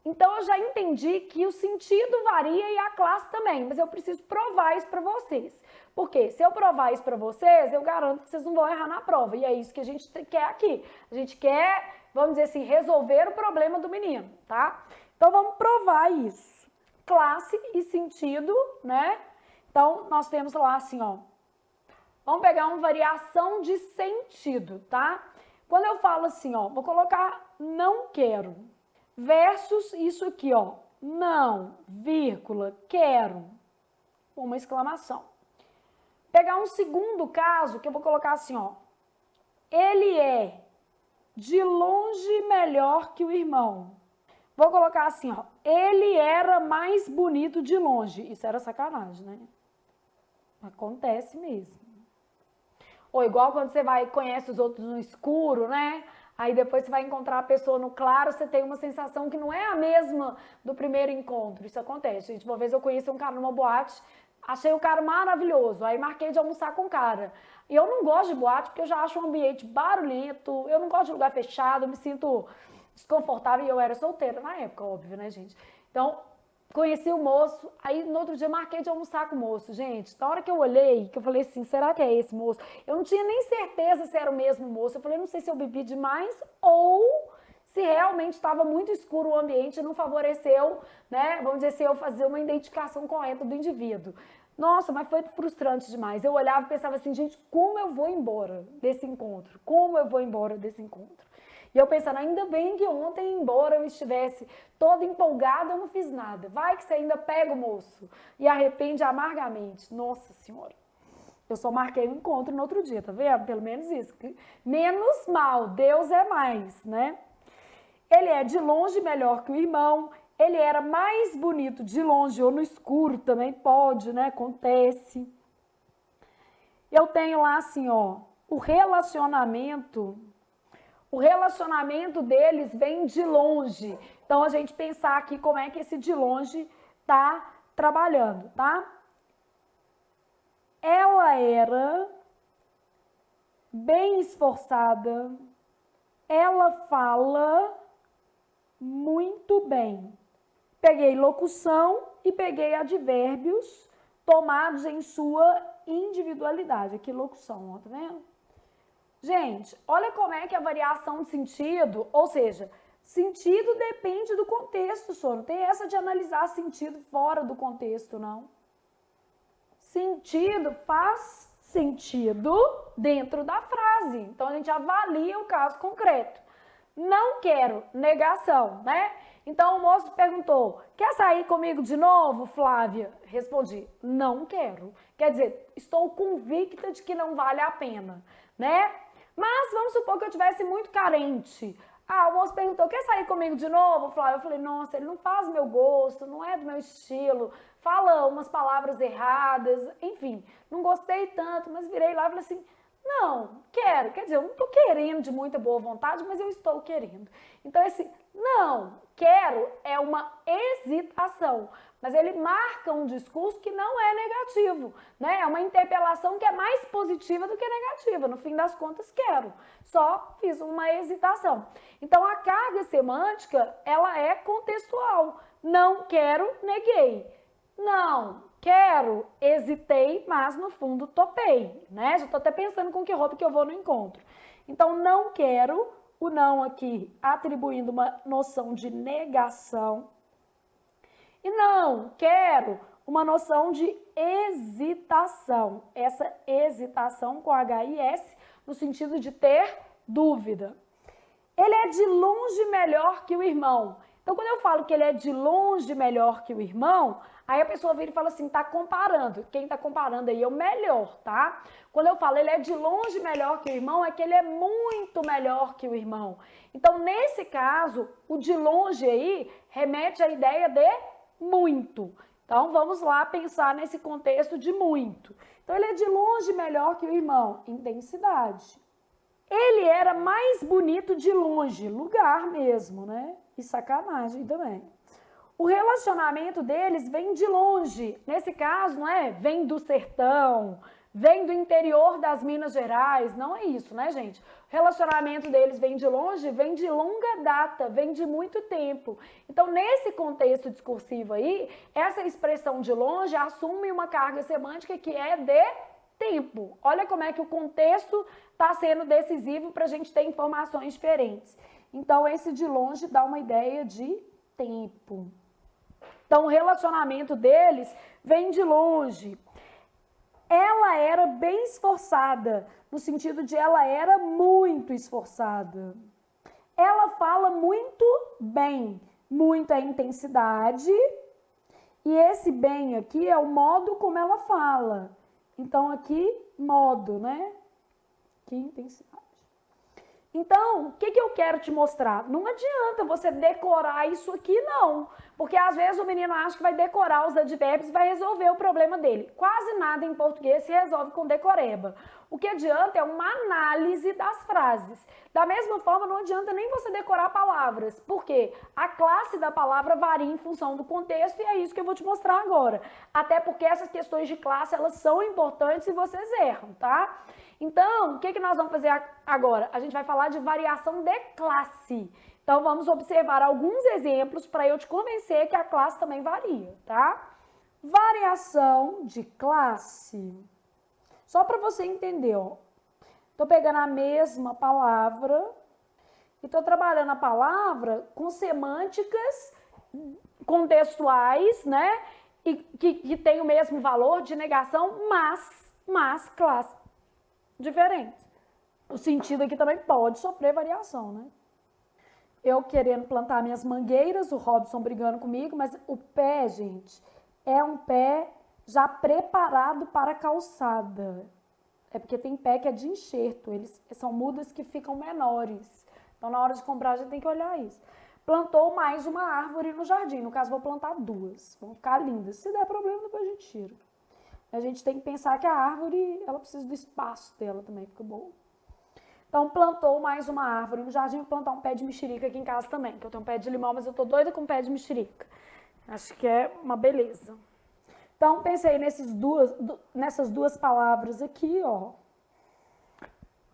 Então, eu já entendi que o sentido varia e a classe também, mas eu preciso provar isso para vocês. Porque se eu provar isso para vocês, eu garanto que vocês não vão errar na prova. E é isso que a gente quer aqui. A gente quer, vamos dizer assim, resolver o problema do menino, tá? Então, vamos provar isso. Classe e sentido, né? Então, nós temos lá assim, ó. Vamos pegar uma variação de sentido, tá? Quando eu falo assim, ó, vou colocar não quero, versus isso aqui, ó, não, vírgula, quero, uma exclamação. Pegar um segundo caso, que eu vou colocar assim, ó, ele é de longe melhor que o irmão. Vou colocar assim, ó, ele era mais bonito de longe. Isso era sacanagem, né? Acontece mesmo. Ou igual quando você vai conhece os outros no escuro, né? Aí depois você vai encontrar a pessoa no claro, você tem uma sensação que não é a mesma do primeiro encontro. Isso acontece, gente. Uma vez eu conheci um cara numa boate, achei o cara maravilhoso, aí marquei de almoçar com o cara. E eu não gosto de boate porque eu já acho um ambiente barulhento, eu não gosto de lugar fechado, eu me sinto desconfortável e eu era solteira na época, óbvio, né, gente? Então, conheci o moço, aí no outro dia marquei de almoçar com o moço. Gente, na hora que eu olhei, que eu falei assim, será que é esse moço? Eu não tinha nem certeza se era o mesmo moço. Eu falei, não sei se eu bebi demais ou se realmente estava muito escuro o ambiente e não favoreceu, né, vamos dizer assim, eu fazer uma identificação correta do indivíduo. Nossa, mas foi frustrante demais. Eu olhava e pensava assim, gente, como eu vou embora desse encontro? Como eu vou embora desse encontro? E eu pensando, ainda bem que ontem, embora eu estivesse toda empolgada, eu não fiz nada. Vai que você ainda pega o moço e arrepende amargamente. Nossa Senhora. Eu só marquei o encontro no outro dia, tá vendo? Pelo menos isso. Menos mal, Deus é mais, né? Ele é de longe melhor que o irmão. Ele era mais bonito de longe ou no escuro, também pode, né? Acontece. Eu tenho lá assim, ó, o relacionamento deles vem de longe. Então, a gente pensar aqui como é que esse de longe tá trabalhando, tá? Ela era bem esforçada, ela fala muito bem. Peguei locução e peguei advérbios tomados em sua individualidade. Aqui, locução, ó, tá vendo? Gente, olha como é que a variação de sentido, ou seja, sentido depende do contexto, só. Não tem essa de analisar sentido fora do contexto, não. Sentido faz sentido dentro da frase. Então, a gente avalia o caso concreto. Não quero, negação, né? Então, o moço perguntou, quer sair comigo de novo, Flávia? Respondi, não quero. Quer dizer, estou convicta de que não vale a pena, né? Mas vamos supor que eu estivesse muito carente. Ah, o moço perguntou, quer sair comigo de novo, Flávia? Eu falei, nossa, ele não faz meu gosto, não é do meu estilo, fala umas palavras erradas, enfim, não gostei tanto, mas virei lá e falei assim, não, quero, quer dizer, eu não estou querendo de muita boa vontade, mas eu estou querendo. Então, esse não, quero é uma hesitação, mas ele marca um discurso que não é negativo, né? É uma interpelação que é mais positiva do que negativa. No fim das contas, quero. Só fiz uma hesitação. Então, a carga semântica, ela é contextual. Não quero, neguei. Não quero, hesitei, mas no fundo topei, né? Já tô até pensando com que roupa que eu vou no encontro. Então, não quero, o não aqui atribuindo uma noção de negação. E não quero uma noção de hesitação. Essa hesitação com H e S no sentido de ter dúvida. Ele é de longe melhor que o irmão. Então, quando eu falo que ele é de longe melhor que o irmão, aí a pessoa vira e fala assim, tá comparando. Quem tá comparando aí é o melhor, tá? Quando eu falo ele é de longe melhor que o irmão, é que ele é muito melhor que o irmão. Então, nesse caso, o de longe aí remete à ideia de muito. Então, vamos lá pensar nesse contexto de muito. Então, ele é de longe melhor que o irmão. Intensidade. Ele era mais bonito de longe, lugar mesmo, né? E sacanagem também. O relacionamento deles vem de longe. Nesse caso, não é? Vem do sertão, vem do interior das Minas Gerais. Não é isso, né, gente? O relacionamento deles vem de longe, vem de longa data, vem de muito tempo. Então, nesse contexto discursivo aí, essa expressão de longe assume uma carga semântica que é de tempo. Olha como é que o contexto está sendo decisivo para a gente ter informações diferentes. Então, esse de longe dá uma ideia de tempo. Então, o relacionamento deles vem de longe. Ela era bem esforçada, no sentido de ela era muito esforçada. Ela fala muito bem, muita intensidade, e esse bem aqui é o modo como ela fala. Então, aqui, modo, né? Que intensidade. Então, o que eu quero te mostrar? Não adianta você decorar isso aqui, não. Porque, às vezes, o menino acha que vai decorar os advérbios e vai resolver o problema dele. Quase nada em português se resolve com decoreba. O que adianta é uma análise das frases. Da mesma forma, não adianta nem você decorar palavras. Por quê? A classe da palavra varia em função do contexto e é isso que eu vou te mostrar agora. Até porque essas questões de classe, elas são importantes e vocês erram, tá? Então, o que nós vamos fazer agora? A gente vai falar de variação de classe. Então, vamos observar alguns exemplos para eu te convencer que a classe também varia, tá? Variação de classe. Só para você entender, ó. Tô pegando a mesma palavra e tô trabalhando a palavra com semânticas contextuais, né? E que tem o mesmo valor de negação, mas classe diferente. O sentido aqui também pode sofrer variação, né? Eu querendo plantar minhas mangueiras, o Robson brigando comigo, mas o pé, gente, é um pé já preparado para calçada. É porque tem pé que é de enxerto, eles são mudas que ficam menores. Então, na hora de comprar, a gente tem que olhar isso. Plantou mais uma árvore no jardim. No caso, vou plantar duas. Vão ficar lindas. Se der problema, depois a gente tira. A gente tem que pensar que a árvore, ela precisa do espaço dela também, fica bom. Então, plantou mais uma árvore no jardim. Vou plantar um pé de mexerica aqui em casa também, que eu tenho um pé de limão, mas eu tô doida com um pé de mexerica. Acho que é uma beleza. Então, pensei nessas duas palavras aqui, ó.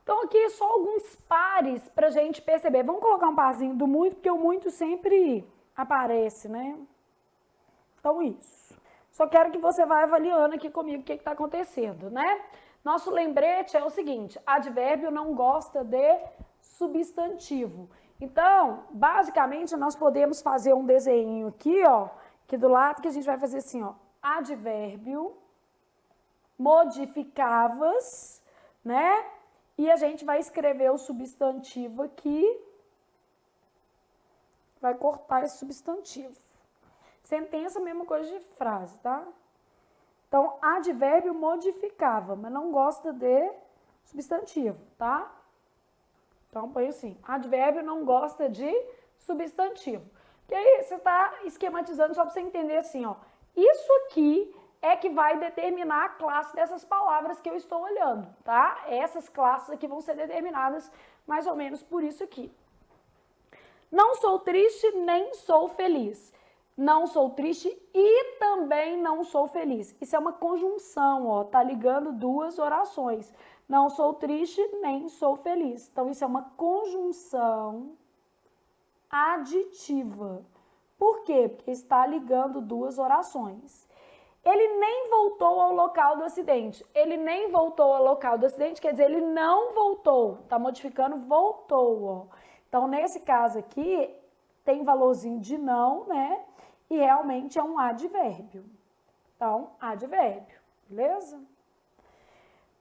Então, aqui só alguns pares pra gente perceber. Vamos colocar um parzinho do muito, porque o muito sempre aparece, né? Então, isso. Só quero que você vá avaliando aqui comigo o que está acontecendo, né? Nosso lembrete é o seguinte: advérbio não gosta de substantivo. Então, basicamente, nós podemos fazer um desenho aqui, ó, aqui do lado, que a gente vai fazer assim, ó. Advérbio, modificavas, né? E a gente vai escrever o substantivo aqui. Vai cortar esse substantivo. Sentença, mesma coisa de frase, tá? Então, advérbio modificava, mas não gosta de substantivo, tá? Então, põe assim, advérbio não gosta de substantivo. E aí, você está esquematizando só para você entender assim, ó. Isso aqui é que vai determinar a classe dessas palavras que eu estou olhando, tá? Essas classes aqui vão ser determinadas mais ou menos por isso aqui. Não sou triste, nem sou feliz. Não sou triste e também não sou feliz. Isso é uma conjunção, ó, tá ligando duas orações. Não sou triste, nem sou feliz. Então, isso é uma conjunção aditiva. Por quê? Porque está ligando duas orações. Ele nem voltou ao local do acidente. Ele nem voltou ao local do acidente, quer dizer, ele não voltou. Tá modificando, voltou, ó. Então, nesse caso aqui, tem valorzinho de não, né? E realmente é um advérbio. Então, advérbio, beleza?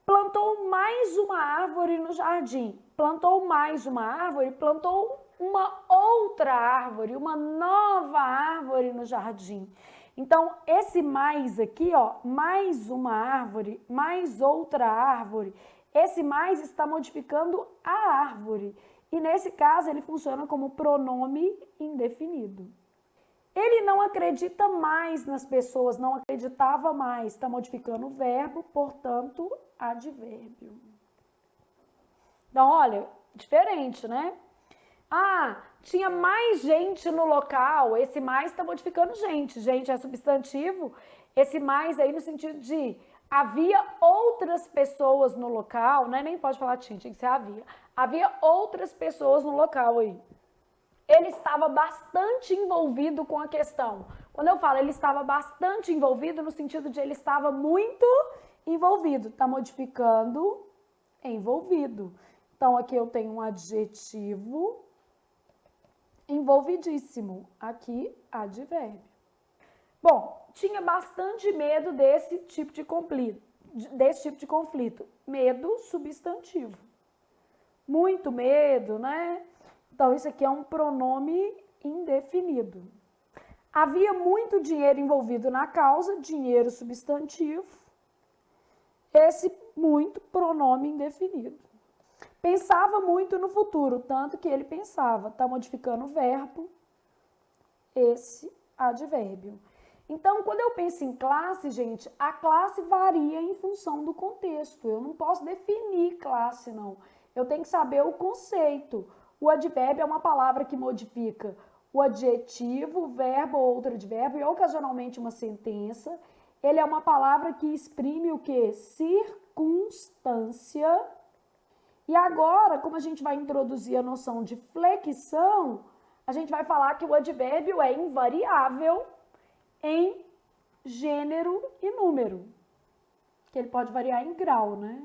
Plantou mais uma árvore no jardim. Plantou mais uma árvore, plantou uma outra árvore, uma nova árvore no jardim. Então, esse mais aqui, ó, mais uma árvore, mais outra árvore, esse mais está modificando a árvore. E nesse caso, ele funciona como pronome indefinido. Ele não acredita mais nas pessoas, não acreditava mais, está modificando o verbo, portanto, advérbio. Então, olha, diferente, né? Ah, tinha mais gente no local, esse mais está modificando gente. Gente é substantivo, esse mais aí no sentido de havia outras pessoas no local, né? Nem pode falar tinha que ser havia. Havia outras pessoas no local aí. Ele estava bastante envolvido com a questão. Quando eu falo ele estava bastante envolvido, no sentido de ele estava muito envolvido. Está modificando envolvido. Então, aqui eu tenho um adjetivo envolvidíssimo. Aqui, advérbio. Bom, tinha bastante medo desse tipo de conflito. Medo, substantivo. Muito medo, né? Então, isso aqui é um pronome indefinido. Havia muito dinheiro envolvido na causa, dinheiro substantivo. Esse muito, pronome indefinido. Pensava muito no futuro, tanto que ele pensava. Está modificando o verbo, esse advérbio. Então, quando eu penso em classe, gente, a classe varia em função do contexto. Eu não posso definir classe, não. Eu tenho que saber o conceito. O advérbio é uma palavra que modifica o adjetivo, o verbo ou outro advérbio e ocasionalmente uma sentença. Ele é uma palavra que exprime o quê? Circunstância. E agora, como a gente vai introduzir a noção de flexão, a gente vai falar que o advérbio é invariável em gênero e número. Que ele pode variar em grau, né?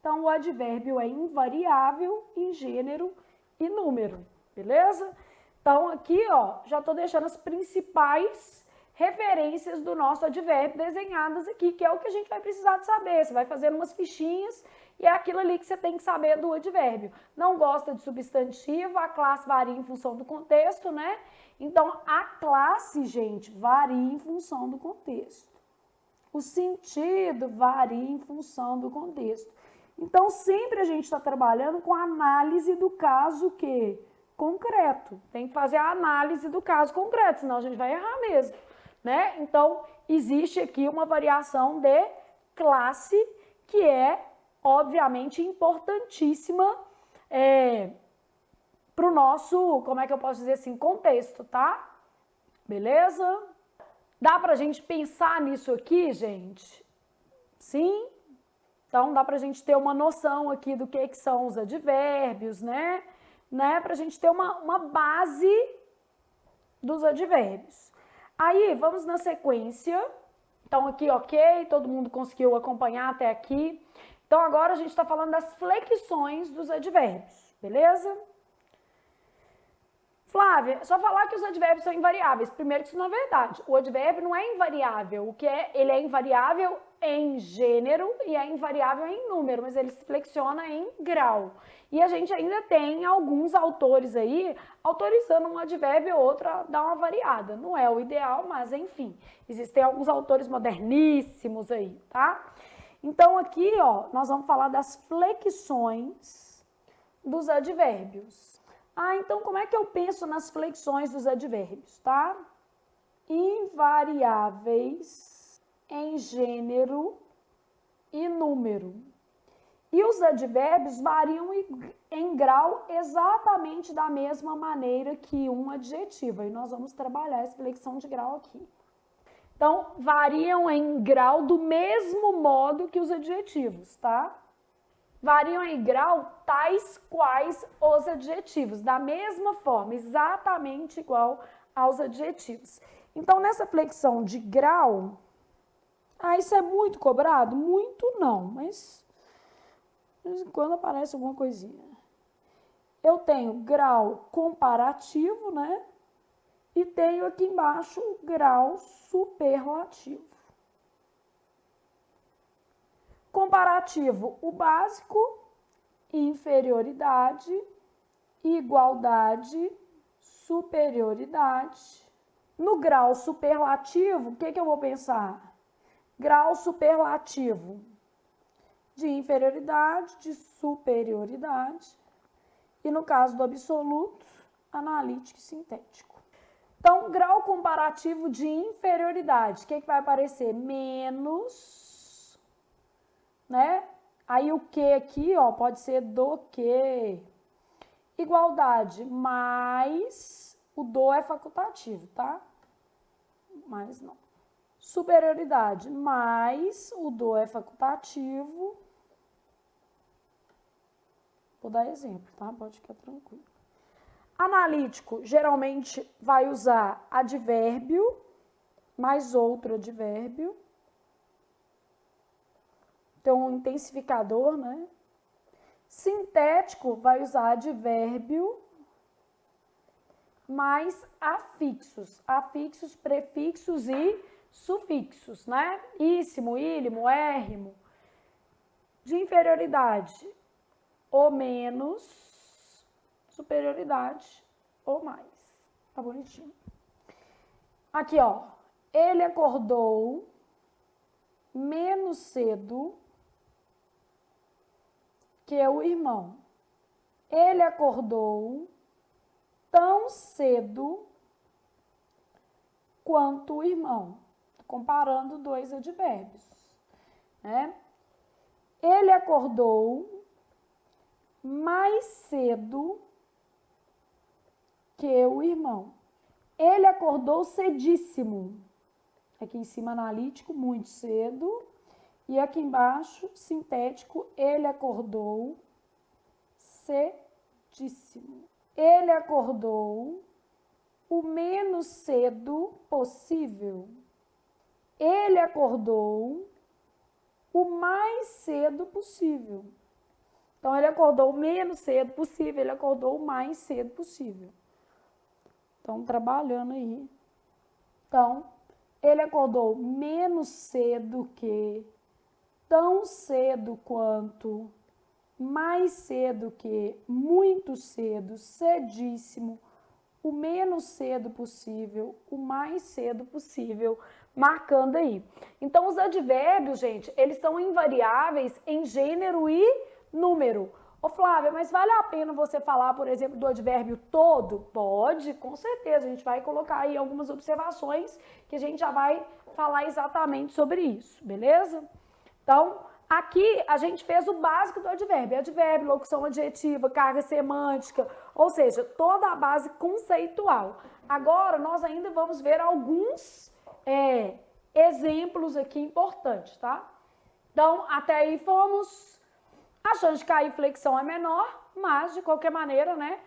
Então, o advérbio é invariável em gênero e número, beleza? Então, aqui, ó, já estou deixando as principais referências do nosso advérbio desenhadas aqui, que é o que a gente vai precisar de saber. Você vai fazendo umas fichinhas e é aquilo ali que você tem que saber do advérbio. Não gosta de substantivo, a classe varia em função do contexto, né? Então, a classe, gente, varia em função do contexto. O sentido varia em função do contexto. Então, sempre a gente está trabalhando com a análise do caso que concreto. Tem que fazer a análise do caso concreto, senão a gente vai errar mesmo, né? Então, existe aqui uma variação de classe que é, obviamente, importantíssima para o nosso, como é que eu posso dizer assim, contexto, tá? Beleza? Dá pra gente pensar nisso aqui, gente? Sim? Então, dá pra gente ter uma noção aqui do que são os advérbios, né? Pra gente ter uma base dos advérbios. Aí, vamos na sequência. Então, aqui, ok, todo mundo conseguiu acompanhar até aqui. Então, agora a gente está falando das flexões dos advérbios, beleza? Flávia, só falar que os advérbios são invariáveis. Primeiro que isso não é verdade. O advérbio não é invariável. O que é? Ele é invariável em gênero e é invariável em número, mas ele se flexiona em grau. E a gente ainda tem alguns autores aí autorizando um advérbio ou outro a dar uma variada. Não é o ideal, mas enfim. Existem alguns autores moderníssimos aí, tá? Então aqui, ó, nós vamos falar das flexões dos advérbios. Então como é que eu penso nas flexões dos advérbios, tá? Invariáveis em gênero e número. E os advérbios variam em grau exatamente da mesma maneira que um adjetivo. E nós vamos trabalhar essa flexão de grau aqui. Então, variam em grau do mesmo modo que os adjetivos, tá? Variam em grau tais quais os adjetivos, da mesma forma, exatamente igual aos adjetivos. Então, nessa flexão de grau, isso é muito cobrado? Muito não, mas de vez em quando aparece alguma coisinha. Eu tenho grau comparativo, né? E tenho aqui embaixo o grau superlativo. Comparativo, o básico, inferioridade, igualdade, superioridade. No grau superlativo, o que eu vou pensar? Grau superlativo de inferioridade, de superioridade. E no caso do absoluto, analítico e sintético. Então, grau comparativo de inferioridade, o que vai aparecer? Menos, né? Aí o que aqui, ó, pode ser do que. Igualdade, mais o do é facultativo, tá? Mais não. Superioridade, mais o do é facultativo. Vou dar exemplo, tá? Pode ficar tranquilo. Analítico, geralmente vai usar advérbio, mais outro advérbio. Então, um intensificador, né? Sintético vai usar advérbio mais afixos. Afixos, prefixos e sufixos, né? Íssimo, ílimo, érrimo. De inferioridade, ou menos, superioridade, ou mais. Tá bonitinho. Aqui, ó. Ele acordou menos cedo que o irmão. Ele acordou tão cedo quanto o irmão. Comparando dois advérbios, né? Ele acordou mais cedo que o irmão. Ele acordou cedíssimo. Aqui em cima, analítico, muito cedo. E aqui embaixo, sintético, ele acordou cedíssimo. Ele acordou o menos cedo possível. Ele acordou o mais cedo possível. Então, ele acordou o menos cedo possível, ele acordou o mais cedo possível. Então, trabalhando aí. Então, ele acordou menos cedo que, tão cedo quanto, mais cedo que, muito cedo, cedíssimo, o menos cedo possível, o mais cedo possível, marcando aí. Então, os advérbios, gente, eles são invariáveis em gênero e número. Ô Flávia, mas vale a pena você falar, por exemplo, do advérbio todo? Pode, com certeza. A gente vai colocar aí algumas observações que a gente já vai falar exatamente sobre isso, beleza? Então, aqui a gente fez o básico do advérbio. Advérbio, locução adjetiva, carga semântica, ou seja, toda a base conceitual. Agora, nós ainda vamos ver alguns exemplos aqui importantes, tá? Então, até aí fomos. A chance de cair flexão é menor, mas, de qualquer maneira, né,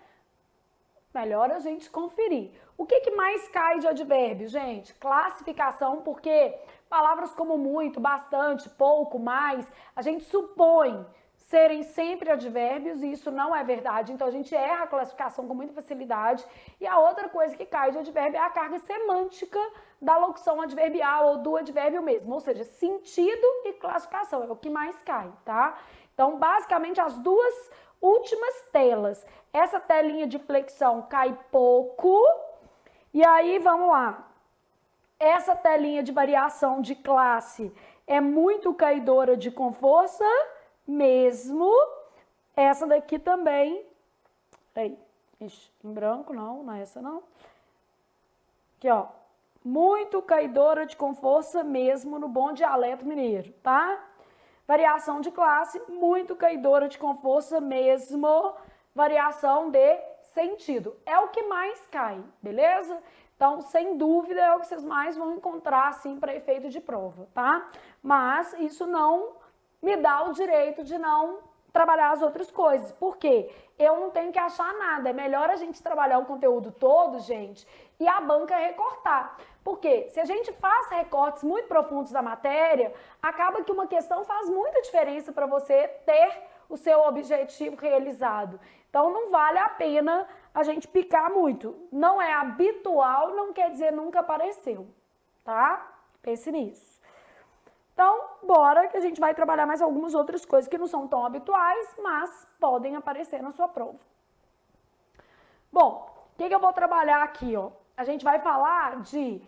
melhor a gente conferir. O que mais cai de advérbio, gente? Classificação, porque palavras como muito, bastante, pouco, mais, a gente supõe serem sempre advérbios e isso não é verdade. Então, a gente erra a classificação com muita facilidade. E a outra coisa que cai de advérbio é a carga semântica da locução adverbial ou do advérbio mesmo. Ou seja, sentido e classificação é o que mais cai, tá? Então, basicamente, as duas últimas telas. Essa telinha de flexão cai pouco. E aí, vamos lá. Essa telinha de variação de classe é muito caidora de com força mesmo. Essa daqui também. Aí, ixi, em branco, não é essa não. Aqui, ó. Muito caidora de com força mesmo no bom dialeto mineiro, tá? Variação de classe, muito caidora de com força mesmo. Variação de sentido. É o que mais cai, beleza? Então, sem dúvida, é o que vocês mais vão encontrar, assim, para efeito de prova, tá? Mas isso não me dá o direito de não trabalhar as outras coisas. Por quê? Eu não tenho que achar nada. É melhor a gente trabalhar o conteúdo todo, gente, e a banca recortar. Porque se a gente faz recortes muito profundos da matéria, acaba que uma questão faz muita diferença para você ter o seu objetivo realizado. Então, não vale a pena a gente picar muito. Não é habitual, não quer dizer nunca apareceu, tá? Pense nisso. Então, bora que a gente vai trabalhar mais algumas outras coisas que não são tão habituais, mas podem aparecer na sua prova. Bom, o que eu vou trabalhar aqui, ó? A gente vai falar de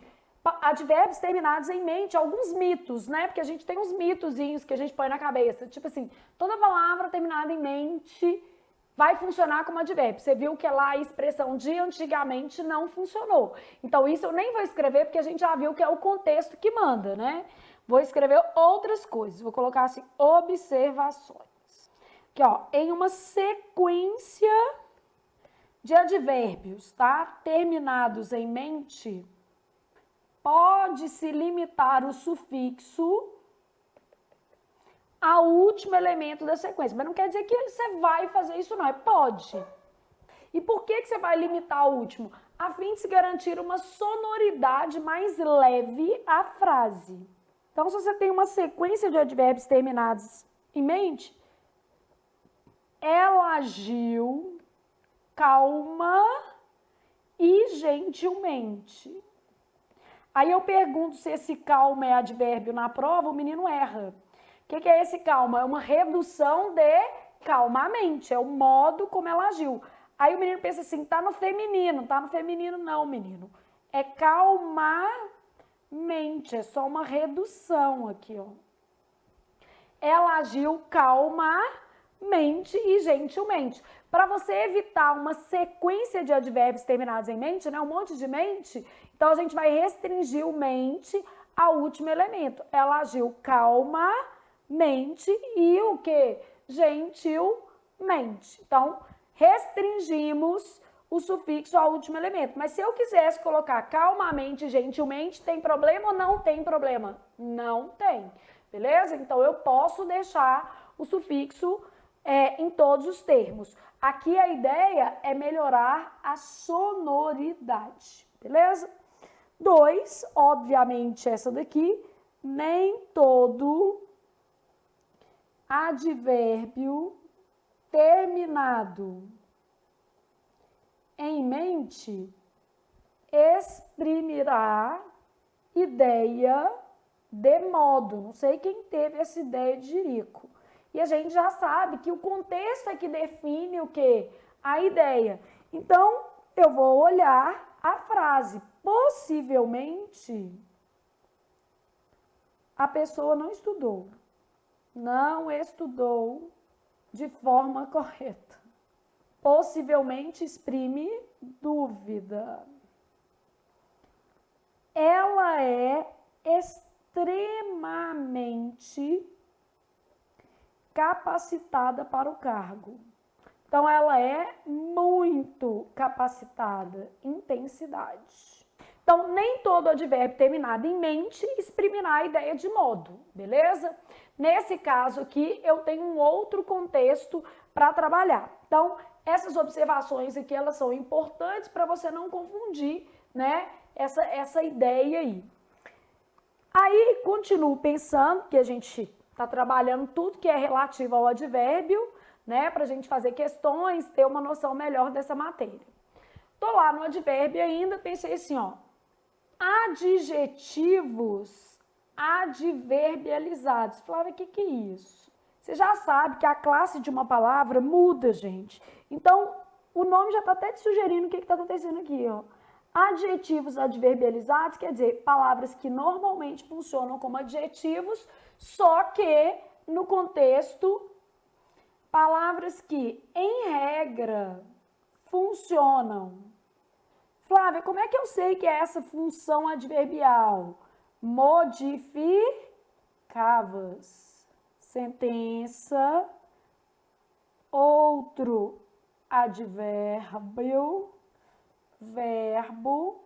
advérbios terminados em mente, alguns mitos, né? Porque a gente tem uns mitozinhos que a gente põe na cabeça. Tipo assim, toda palavra terminada em mente vai funcionar como advérbio. Você viu que lá a expressão de antigamente não funcionou. Então, isso eu nem vou escrever porque a gente já viu que é o contexto que manda, né? Vou escrever outras coisas. Vou colocar assim, observações. Aqui, ó, em uma sequência de advérbios, tá? Terminados em mente, pode-se limitar o sufixo ao último elemento da sequência. Mas não quer dizer que você vai fazer isso, não. É pode. E por que você vai limitar ao último? A fim de se garantir uma sonoridade mais leve à frase. Então, se você tem uma sequência de advérbios terminados em mente, ela agiu calma e gentilmente. Aí eu pergunto se esse calma é advérbio na prova, o menino erra. O que é esse calma? É uma redução de calmamente, é o modo como ela agiu. Aí o menino pensa assim, tá no feminino. Tá no feminino não, menino. É calmamente, é só uma redução aqui, ó. Ela agiu calmamente e gentilmente. Para você evitar uma sequência de advérbios terminados em mente, né, um monte de mente, então a gente vai restringir o mente ao último elemento. Ela agiu calmamente e o que? Gentilmente. Então, restringimos o sufixo ao último elemento. Mas se eu quisesse colocar calmamente e gentilmente, tem problema ou não tem problema? Não tem, beleza? Então, eu posso deixar o sufixo em todos os termos. Aqui a ideia é melhorar a sonoridade, beleza? 2, obviamente essa daqui, nem todo advérbio terminado em mente exprimirá ideia de modo. Não sei quem teve essa ideia de jirico. E a gente já sabe que o contexto é que define o quê? A ideia. Então, eu vou olhar a frase. Possivelmente, a pessoa não estudou. Não estudou de forma correta. Possivelmente exprime dúvida. Ela é extremamente capacitada para o cargo. Então, ela é muito capacitada. Intensidade. Então, nem todo advérbio terminado em mente exprimirá a ideia de modo, beleza? Nesse caso aqui, eu tenho um outro contexto para trabalhar. Então, essas observações aqui, elas são importantes para você não confundir, né, essa ideia aí. Aí, continuo pensando que a gente está trabalhando tudo que é relativo ao advérbio, né, para a gente fazer questões, ter uma noção melhor dessa matéria. Tô lá no advérbio ainda, pensei assim, ó, adjetivos adverbializados. Flávia, o que é isso? Você já sabe que a classe de uma palavra muda, gente. Então, o nome já está até te sugerindo o que está acontecendo aqui, ó. Adjetivos adverbializados quer dizer palavras que normalmente funcionam como adjetivos, só que no contexto, palavras que, em regra, funcionam. Flávia, como é que eu sei que é essa função adverbial? Modificavas. Sentença, outro advérbio, verbo,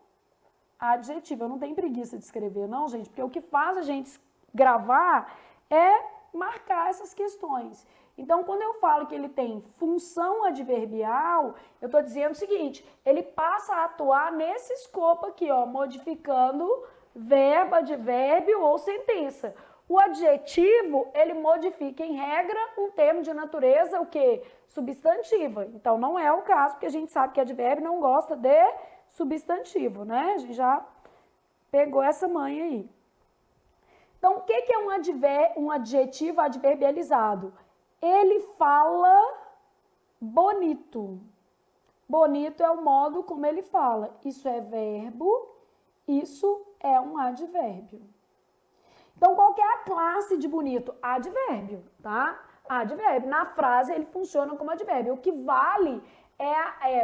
adjetivo. Eu não tenho preguiça de escrever, não, gente, porque o que faz a gente gravar é marcar essas questões. Então, quando eu falo que ele tem função adverbial, eu estou dizendo o seguinte, ele passa a atuar nesse escopo aqui, ó, modificando verbo, advérbio ou sentença. O adjetivo, ele modifica, em regra, um termo de natureza, o quê? Substantiva. Então, não é o caso, porque a gente sabe que advérbio não gosta de substantivo, né? A gente já pegou essa manha aí. Então, o que é um adjetivo adverbializado? Ele fala bonito. Bonito é o modo como ele fala. Isso é verbo, isso é um advérbio. Então, qual que é a classe de bonito? Advérbio, tá? Advérbio. Na frase, ele funciona como advérbio. O que vale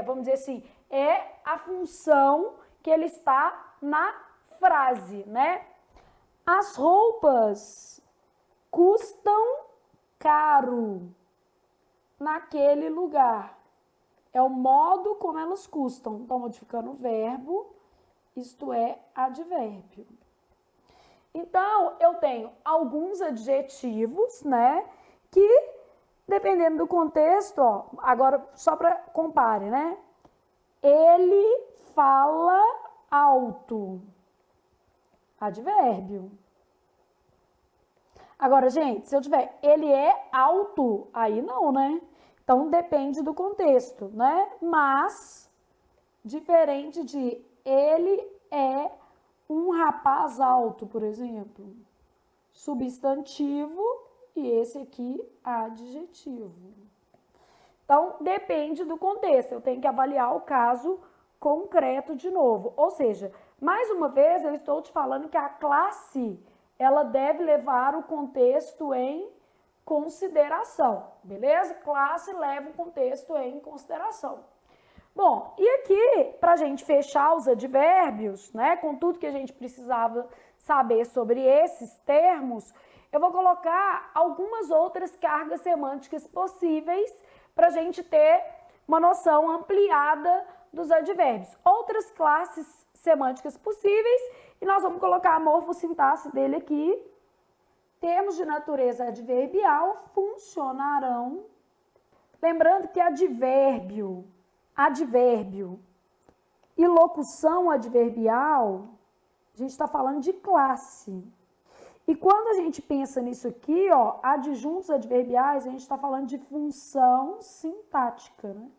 vamos dizer assim, é a função que ele está na frase, né? As roupas custam caro naquele lugar. É o modo como elas custam. Então, modificando o verbo, isto é advérbio. Então, eu tenho alguns adjetivos, né, que, dependendo do contexto, ó, agora, só para compare, né, ele fala alto, advérbio. Agora, gente, se eu tiver, ele é alto, aí não, né, então depende do contexto, né, mas, diferente de ele é um rapaz alto, por exemplo, substantivo e esse aqui adjetivo. Então, depende do contexto, eu tenho que avaliar o caso concreto de novo. Ou seja, mais uma vez eu estou te falando que a classe, ela deve levar o contexto em consideração, beleza? Classe leva o contexto em consideração. Bom, e aqui, para a gente fechar os advérbios, né, com tudo que a gente precisava saber sobre esses termos, eu vou colocar algumas outras cargas semânticas possíveis para a gente ter uma noção ampliada dos advérbios. Outras classes semânticas possíveis, e nós vamos colocar a morfossintaxe dele aqui. Termos de natureza adverbial funcionarão. Lembrando que advérbio e locução adverbial, a gente está falando de classe. E quando a gente pensa nisso aqui, ó, adjuntos adverbiais, a gente está falando de função sintática, né?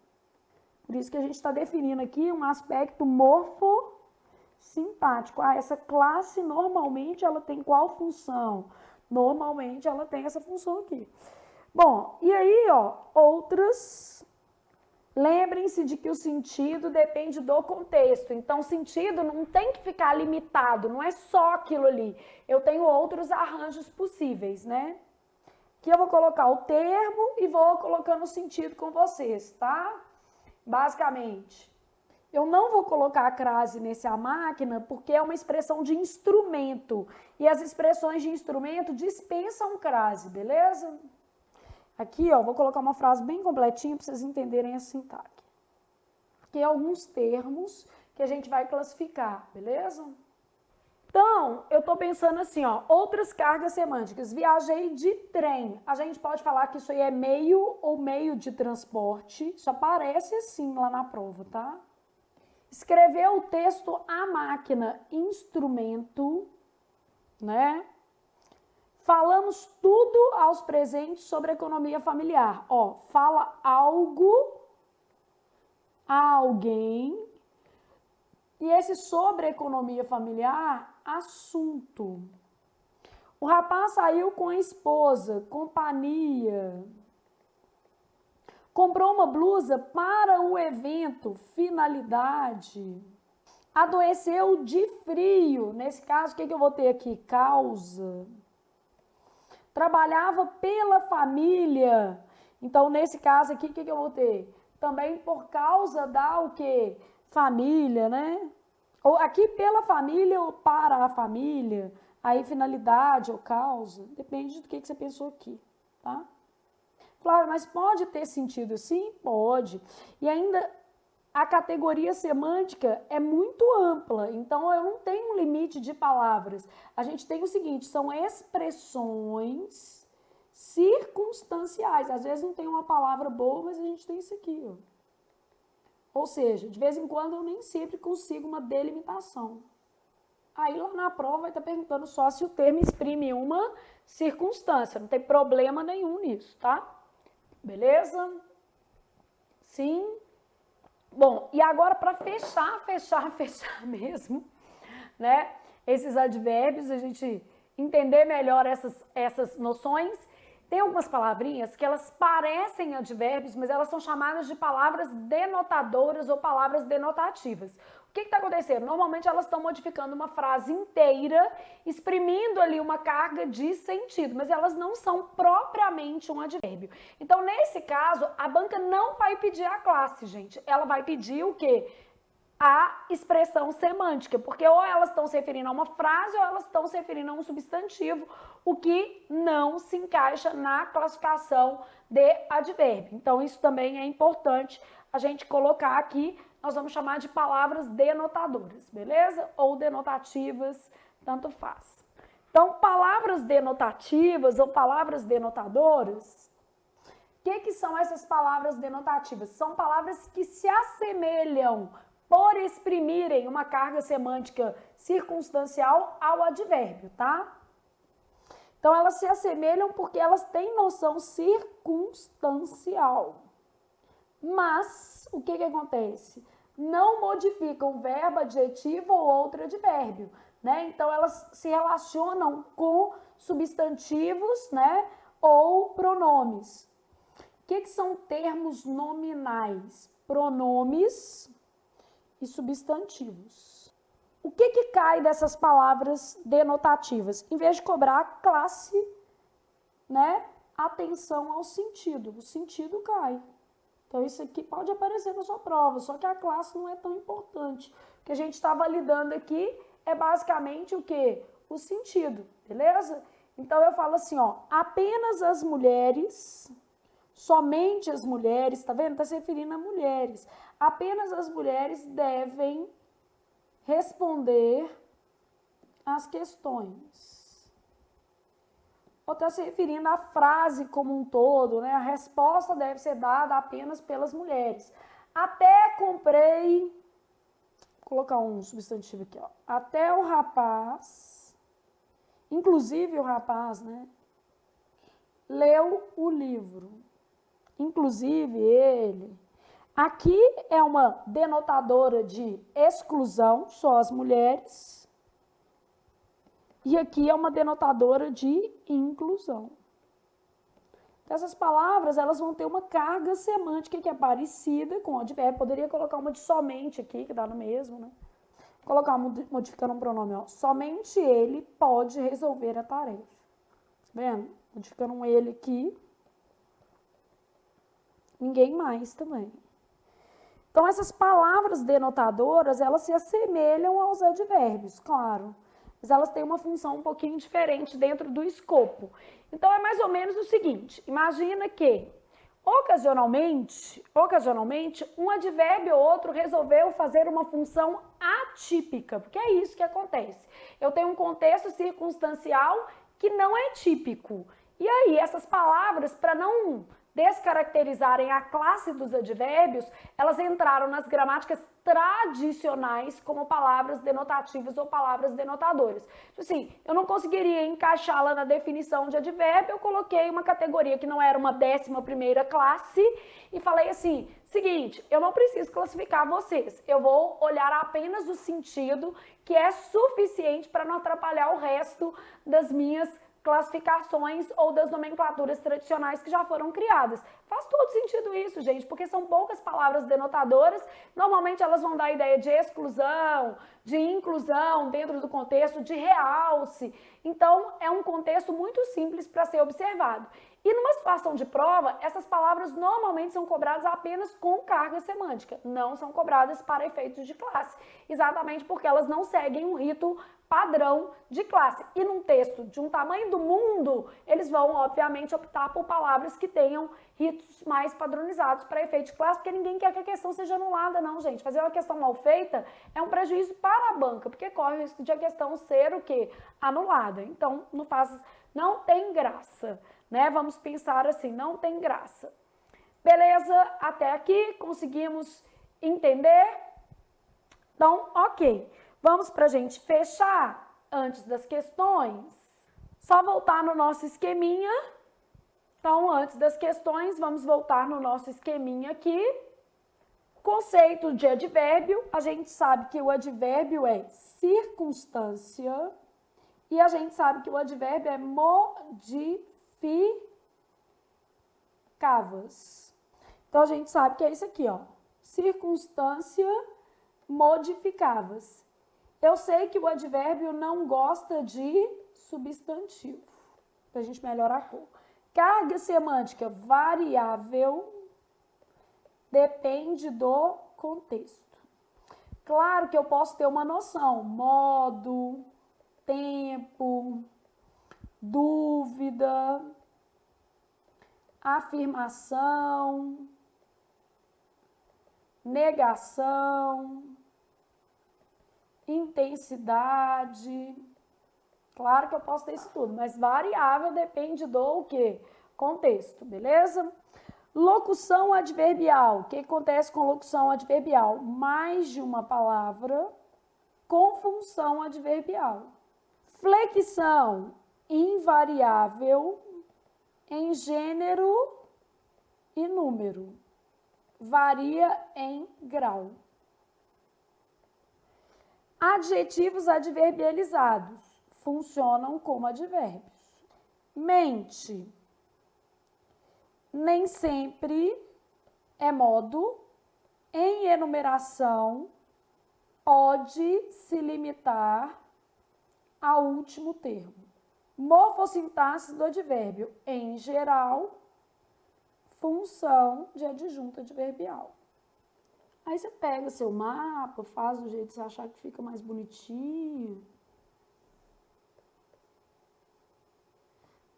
Por isso que a gente está definindo aqui um aspecto morfossintático. Ah, essa classe normalmente ela tem qual função? Normalmente ela tem essa função aqui. Bom, e aí, ó, outras. Lembrem-se de que o sentido depende do contexto. Então, o sentido não tem que ficar limitado, não é só aquilo ali. Eu tenho outros arranjos possíveis, né? Aqui eu vou colocar o termo e vou colocando o sentido com vocês, tá? Basicamente, eu não vou colocar a crase nessa máquina porque é uma expressão de instrumento. E as expressões de instrumento dispensam crase, beleza? Aqui, ó, vou colocar uma frase bem completinha para vocês entenderem a sintaxe. Aqui alguns termos que a gente vai classificar, beleza? Então, eu tô pensando assim, ó, outras cargas semânticas. Viajei de trem. A gente pode falar que isso aí é meio ou meio de transporte. Isso aparece assim lá na prova, tá? Escreveu o texto à máquina, instrumento, né? Falamos tudo aos presentes sobre economia familiar. Ó, fala algo a alguém. E esse sobre economia familiar, assunto. O rapaz saiu com a esposa, companhia. Comprou uma blusa para o evento, finalidade. Adoeceu de frio. Nesse caso, o que eu vou ter aqui? Causa. Trabalhava pela família. Então, nesse caso aqui, o que eu vou ter? Também por causa da o quê? Família, né? Ou aqui pela família ou para a família. Aí finalidade ou causa. Depende do que você pensou aqui, tá? Flávia, mas pode ter sentido assim? Pode. E ainda a categoria semântica é muito ampla, então eu não tenho um limite de palavras. A gente tem o seguinte, são expressões circunstanciais. Às vezes não tem uma palavra boa, mas a gente tem isso aqui, ó. Ou seja, de vez em quando eu nem sempre consigo uma delimitação. Aí lá na prova vai estar perguntando só se o termo exprime uma circunstância. Não tem problema nenhum nisso, tá? Beleza? Sim? Bom, e agora para fechar mesmo, né? Esses advérbios, a gente entender melhor essas noções. Tem algumas palavrinhas que elas parecem advérbios, mas elas são chamadas de palavras denotadoras ou palavras denotativas. O que está acontecendo? Normalmente elas estão modificando uma frase inteira, exprimindo ali uma carga de sentido, mas elas não são propriamente um advérbio. Então, nesse caso, a banca não vai pedir a classe, gente. Ela vai pedir o quê? A expressão semântica, porque ou elas estão se referindo a uma frase ou elas estão se referindo a um substantivo, o que não se encaixa na classificação de advérbio. Então, isso também é importante a gente colocar aqui. Nós vamos chamar de palavras denotadoras, beleza? Ou denotativas, tanto faz. Então, palavras denotativas ou palavras denotadoras, o que são essas palavras denotativas? São palavras que se assemelham por exprimirem uma carga semântica circunstancial ao advérbio, tá? Então, elas se assemelham porque elas têm noção circunstancial. Mas, o que acontece? Não modificam verbo, adjetivo ou outro advérbio, né? Então, elas se relacionam com substantivos, né? Ou pronomes. O que são termos nominais? Pronomes e substantivos. O que cai dessas palavras denotativas? Em vez de cobrar a classe, né, atenção ao sentido. O sentido cai. Então, isso aqui pode aparecer na sua prova, só que a classe não é tão importante. O que a gente está validando aqui é basicamente o quê? O sentido, beleza? Então, eu falo assim, ó, apenas as mulheres, somente as mulheres, tá vendo? Está se referindo a mulheres. Apenas as mulheres devem responder às questões. Ou está se referindo à frase como um todo, né? A resposta deve ser dada apenas pelas mulheres. Até comprei, vou colocar um substantivo aqui, ó. Até o rapaz, inclusive o rapaz, né? Leu o livro. Inclusive ele. Aqui é uma denotadora de exclusão, só as mulheres. E aqui é uma denotadora de inclusão. Essas palavras, elas vão ter uma carga semântica que é parecida com o advérbio. Poderia colocar uma de somente aqui, que dá no mesmo, né? Vou colocar, modificando um pronome, ó. Somente ele pode resolver a tarefa. Tá vendo? modificando um ele aqui. Ninguém mais também. Então, essas palavras denotadoras, elas se assemelham aos advérbios, claro. Mas elas têm uma função um pouquinho diferente dentro do escopo. Então, é mais ou menos o seguinte. Imagina que, ocasionalmente, um advérbio ou outro resolveu fazer uma função atípica. Porque é isso que acontece. Eu tenho um contexto circunstancial que não é típico. E aí, essas palavras, para não descaracterizarem a classe dos advérbios, elas entraram nas gramáticas tradicionais como palavras denotativas ou palavras denotadoras. Assim, eu não conseguiria encaixá-la na definição de advérbio, eu coloquei uma categoria que não era uma 11ª classe e falei assim, seguinte, eu não preciso classificar vocês, eu vou olhar apenas o sentido que é suficiente para não atrapalhar o resto das minhas classificações ou das nomenclaturas tradicionais que já foram criadas. Faz todo sentido isso, gente, porque são poucas palavras denotadoras, normalmente elas vão dar a ideia de exclusão, de inclusão dentro do contexto, de realce. Então, é um contexto muito simples para ser observado. E numa situação de prova, essas palavras normalmente são cobradas apenas com carga semântica, não são cobradas para efeitos de classe, exatamente porque elas não seguem um rito padrão de classe. E num texto de um tamanho do mundo, eles vão, obviamente, optar por palavras que tenham ritos mais padronizados para efeito de classe, porque ninguém quer que a questão seja anulada, não, gente. Fazer uma questão mal feita é um prejuízo para a banca, porque corre o risco de a questão ser o quê? Anulada. Então, não tem graça, né? Vamos pensar assim, não tem graça. Beleza? Até aqui, conseguimos entender? Então, ok. Vamos para a gente fechar antes das questões? Só voltar no nosso esqueminha. Então, antes das questões, vamos voltar no nosso esqueminha aqui. Conceito de advérbio, a gente sabe que o advérbio é circunstância e a gente sabe que o advérbio é modificavas. Então, a gente sabe que é isso aqui, ó. Circunstância modificavas. Eu sei que o advérbio não gosta de substantivo, para a gente melhorar a cor. Carga semântica variável depende do contexto. Claro que eu posso ter uma noção, modo, tempo, dúvida, afirmação, negação, intensidade. Claro que eu posso ter isso tudo, mas variável depende do quê? Contexto, beleza? Locução adverbial. O que acontece com locução adverbial? Mais de uma palavra com função adverbial. Flexão invariável em gênero e número. Varia em grau. Adjetivos adverbializados funcionam como advérbios. Mente. Nem sempre é modo. Em enumeração, pode se limitar ao último termo. Morfossintaxe do advérbio. Em geral, função de adjunto adverbial. Aí você pega seu mapa, faz do jeito que você achar que fica mais bonitinho.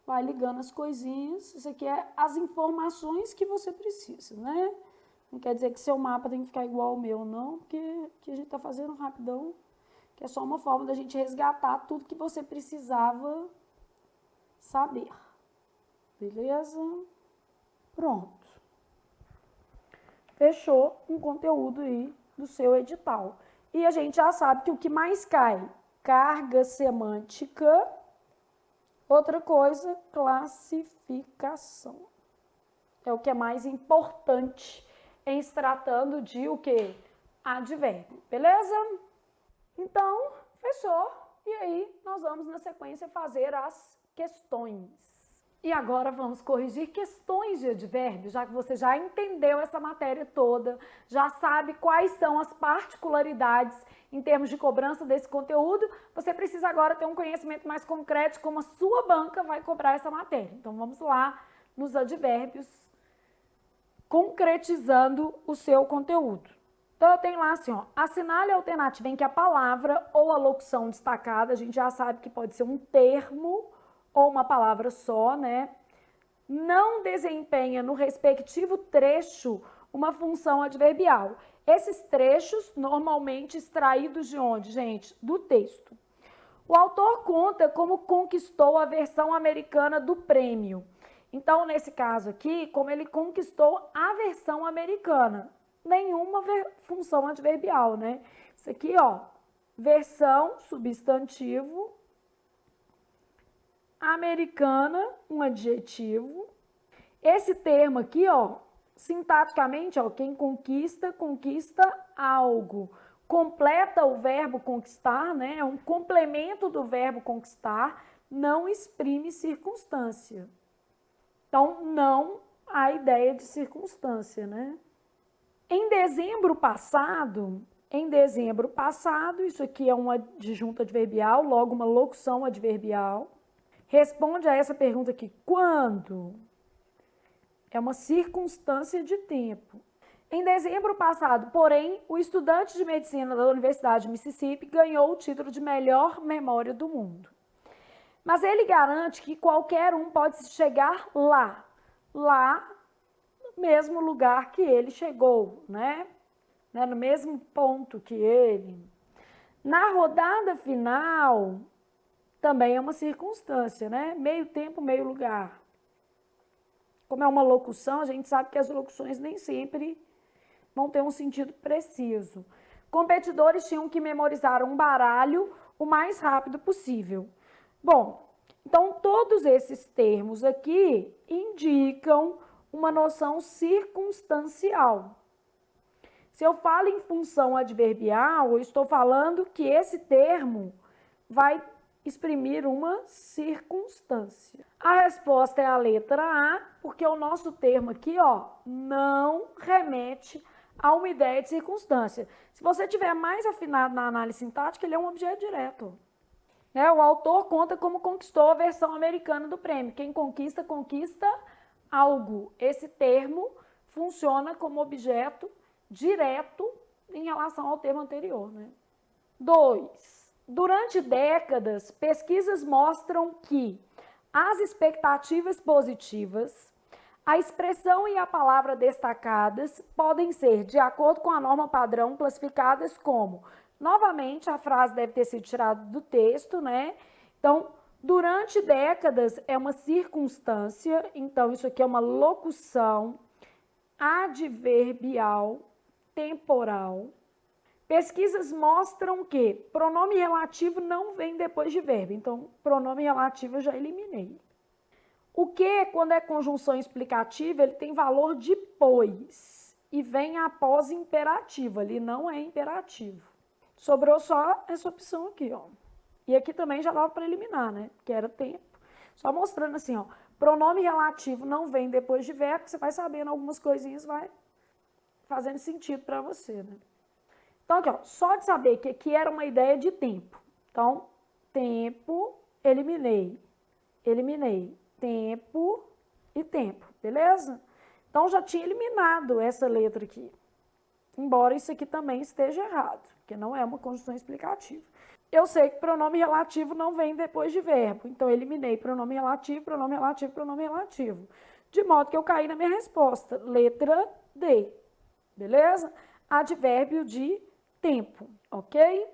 Vai ligando as coisinhas. Isso aqui é as informações que você precisa, né? Não quer dizer que seu mapa tem que ficar igual ao meu, não, porque aqui a gente tá fazendo rapidão, que é só uma forma da gente resgatar tudo que você precisava saber. Beleza? Pronto. Fechou um conteúdo aí do seu edital. E a gente já sabe que o que mais cai? Carga semântica. Outra coisa, classificação. É o que é mais importante em se tratando de o quê? Advérbio. Beleza? Então, fechou. E aí, nós vamos na sequência fazer as questões. E agora vamos corrigir questões de advérbio, já que você já entendeu essa matéria toda, já sabe quais são as particularidades em termos de cobrança desse conteúdo, você precisa agora ter um conhecimento mais concreto de como a sua banca vai cobrar essa matéria. Então vamos lá nos advérbios, concretizando o seu conteúdo. Então eu tenho lá assim, ó, assinale a alternativa em que a palavra ou a locução destacada, a gente já sabe que pode ser um termo ou uma palavra só, né? Não desempenha no respectivo trecho uma função adverbial. Esses trechos, normalmente extraídos de onde, gente? Do texto. O autor conta como conquistou a versão americana do prêmio. Então, nesse caso aqui, como ele conquistou a versão americana. Nenhuma função adverbial, né? Isso aqui, ó, versão, substantivo, americana, um adjetivo. Esse termo aqui, ó, sintaticamente, ó, quem conquista, conquista algo. Completa o verbo conquistar, né? É um complemento do verbo conquistar, não exprime circunstância. Então, não há ideia de circunstância, né? Em dezembro passado, isso aqui é uma adjunto adverbial, logo uma locução adverbial. Responde a essa pergunta aqui, quando? É uma circunstância de tempo. Em dezembro passado, porém, o estudante de medicina da Universidade de Mississippi ganhou o título de melhor memória do mundo. Mas ele garante que qualquer um pode chegar lá no mesmo lugar que ele chegou, né? No mesmo ponto que ele. Na rodada final, também é uma circunstância, né? Meio tempo, meio lugar. Como é uma locução, a gente sabe que as locuções nem sempre vão ter um sentido preciso. Competidores tinham que memorizar um baralho o mais rápido possível. Bom, então todos esses termos aqui indicam uma noção circunstancial. Se eu falo em função adverbial, eu estou falando que esse termo vai exprimir uma circunstância. A resposta é a letra A, porque o nosso termo aqui, ó, não remete a uma ideia de circunstância. Se você tiver mais afinado na análise sintática, ele é um objeto direto. Né? O autor conta como conquistou a versão americana do prêmio. Quem conquista, conquista algo. Esse termo funciona como objeto direto em relação ao termo anterior. Né? 2. Durante décadas, pesquisas mostram que as expectativas positivas, a expressão e a palavra destacadas podem ser, de acordo com a norma padrão, classificadas como, novamente, a frase deve ter sido tirada do texto, né? Então, durante décadas é uma circunstância, então isso aqui é uma locução adverbial temporal. Pesquisas mostram que pronome relativo não vem depois de verbo. Então, pronome relativo eu já eliminei. O que, quando é conjunção explicativa, ele tem valor depois e vem após imperativo. Ali não é imperativo. Sobrou só essa opção aqui, ó. E aqui também já dava para eliminar, né? Que era tempo. Só mostrando assim, ó. Pronome relativo não vem depois de verbo. Você vai sabendo algumas coisinhas, vai fazendo sentido para você, né? Então, aqui, ó, só de saber que aqui era uma ideia de tempo. Então, tempo, eliminei, tempo e tempo, beleza? Então, já tinha eliminado essa letra aqui. Embora isso aqui também esteja errado, porque não é uma conjunção explicativa. Eu sei que pronome relativo não vem depois de verbo. Então, eliminei pronome relativo, pronome relativo, pronome relativo. De modo que eu caí na minha resposta. Letra D, beleza? Advérbio de tempo, ok?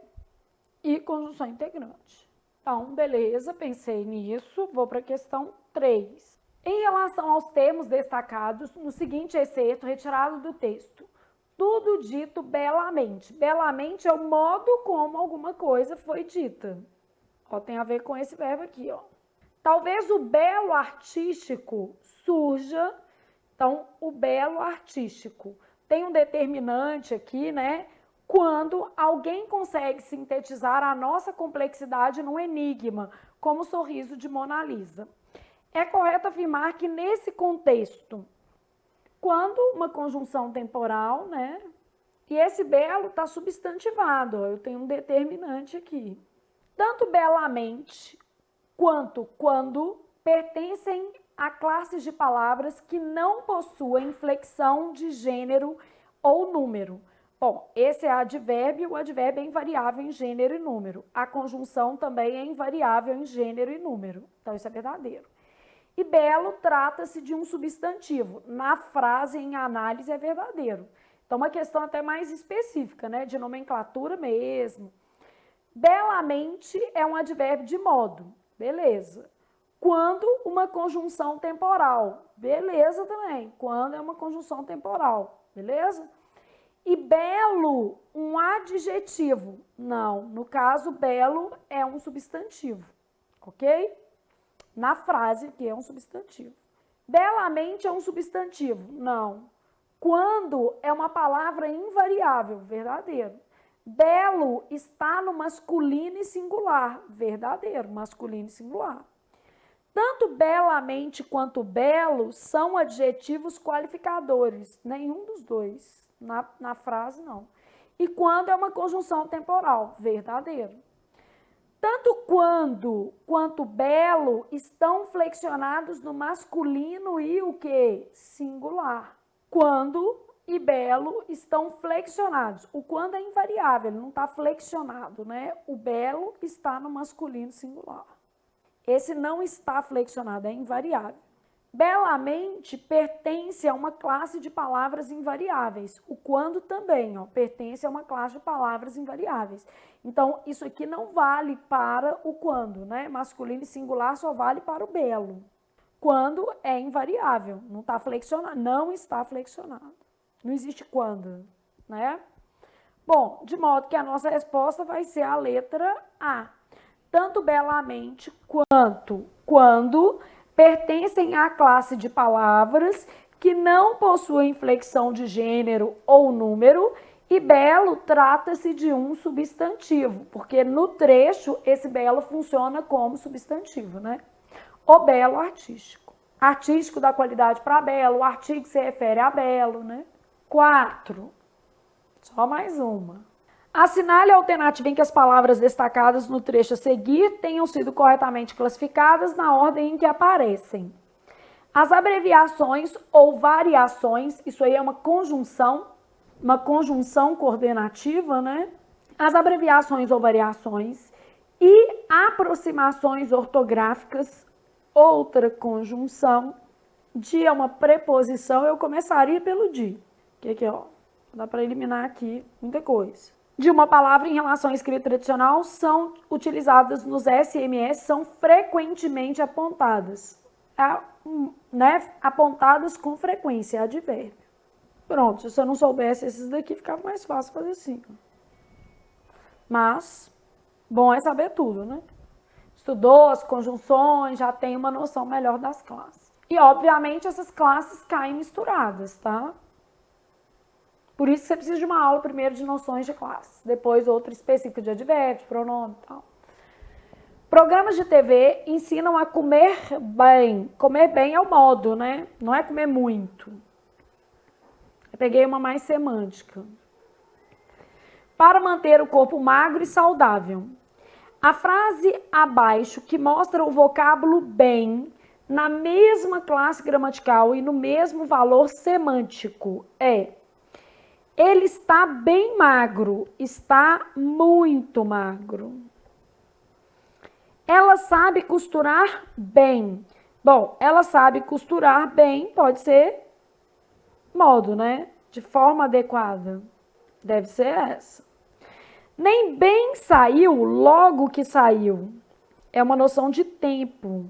E conjunção integrante. Então, beleza, pensei nisso. Vou para a questão 3. Em relação aos termos destacados, no seguinte excerto retirado do texto, tudo dito belamente. Belamente é o modo como alguma coisa foi dita. Ó, tem a ver com esse verbo aqui, ó. Talvez o belo artístico surja. Então, o belo artístico tem um determinante aqui, né? Quando alguém consegue sintetizar a nossa complexidade num enigma, como o sorriso de Mona Lisa. é correto afirmar que nesse contexto, quando uma conjunção temporal, né, e esse belo está substantivado, eu tenho um determinante aqui. Tanto belamente quanto quando pertencem a classes de palavras que não possuem flexão de gênero ou número. Bom, esse é advérbio, o advérbio é invariável em gênero e número. A conjunção também é invariável em gênero e número. Então, isso é verdadeiro. E belo trata-se de um substantivo. Na frase em análise é verdadeiro. Então, uma questão até mais específica, né? De nomenclatura mesmo. Belamente é um advérbio de modo. Beleza. Quando uma conjunção temporal. Beleza também. Quando é uma conjunção temporal. Beleza? E belo, um adjetivo. Não, no caso, belo é um substantivo. Ok? Na frase, que é um substantivo. Belamente é um substantivo. Não. Quando é uma palavra invariável. Verdadeiro. Belo está no masculino e singular. Verdadeiro, masculino e singular. Tanto belamente quanto belo são adjetivos qualificadores. Nenhum dos dois. Na frase, não. E quando é uma conjunção temporal. Verdadeiro. Tanto quando quanto belo estão flexionados no masculino e o quê? Singular. Quando e belo estão flexionados. O quando é invariável, ele não está flexionado, né? O belo está no masculino singular. Esse não está flexionado, é invariável. Belamente pertence a uma classe de palavras invariáveis. O quando também, ó, pertence a uma classe de palavras invariáveis. Então, isso aqui não vale para o quando, né? Masculino e singular só vale para o belo. Quando é invariável, não está flexionado, não está flexionado. Não existe quando, né? Bom, de modo que a nossa resposta vai ser a letra A. Tanto belamente quanto quando pertencem à classe de palavras que não possuem flexão de gênero ou número, e belo trata-se de um substantivo, porque no trecho esse belo funciona como substantivo, né? O belo artístico. Artístico dá qualidade para belo, o artigo se refere a belo, né? 4. Só mais uma. Assinale a alternativa em que as palavras destacadas no trecho a seguir tenham sido corretamente classificadas na ordem em que aparecem. As abreviações ou variações, isso aí é uma conjunção coordenativa, né? As abreviações ou variações e aproximações ortográficas, outra conjunção. De é uma preposição, eu começaria pelo de. Que ó, dá para eliminar aqui muita coisa. De uma palavra em relação à escrita tradicional são utilizadas nos SMS, são frequentemente apontadas. Né? Apontadas com frequência, advérbio. Pronto, se você não soubesse esses daqui, ficava mais fácil fazer assim. Mas, bom é saber tudo, né? Estudou as conjunções, já tem uma noção melhor das classes. E, obviamente, essas classes caem misturadas, tá? Por isso que você precisa de uma aula primeiro de noções de classe, depois outra específica de advérbio, pronome e tal. Programas de TV ensinam a comer bem. Comer bem é o modo, né? Não é comer muito. Eu peguei uma mais semântica. Para manter o corpo magro e saudável. A frase abaixo que mostra o vocábulo bem na mesma classe gramatical e no mesmo valor semântico é: ele está bem magro, está muito magro. Ela sabe costurar bem. Bom, ela sabe costurar bem, pode ser modo, né? De forma adequada. Deve ser essa. Nem bem saiu logo que saiu. É uma noção de tempo.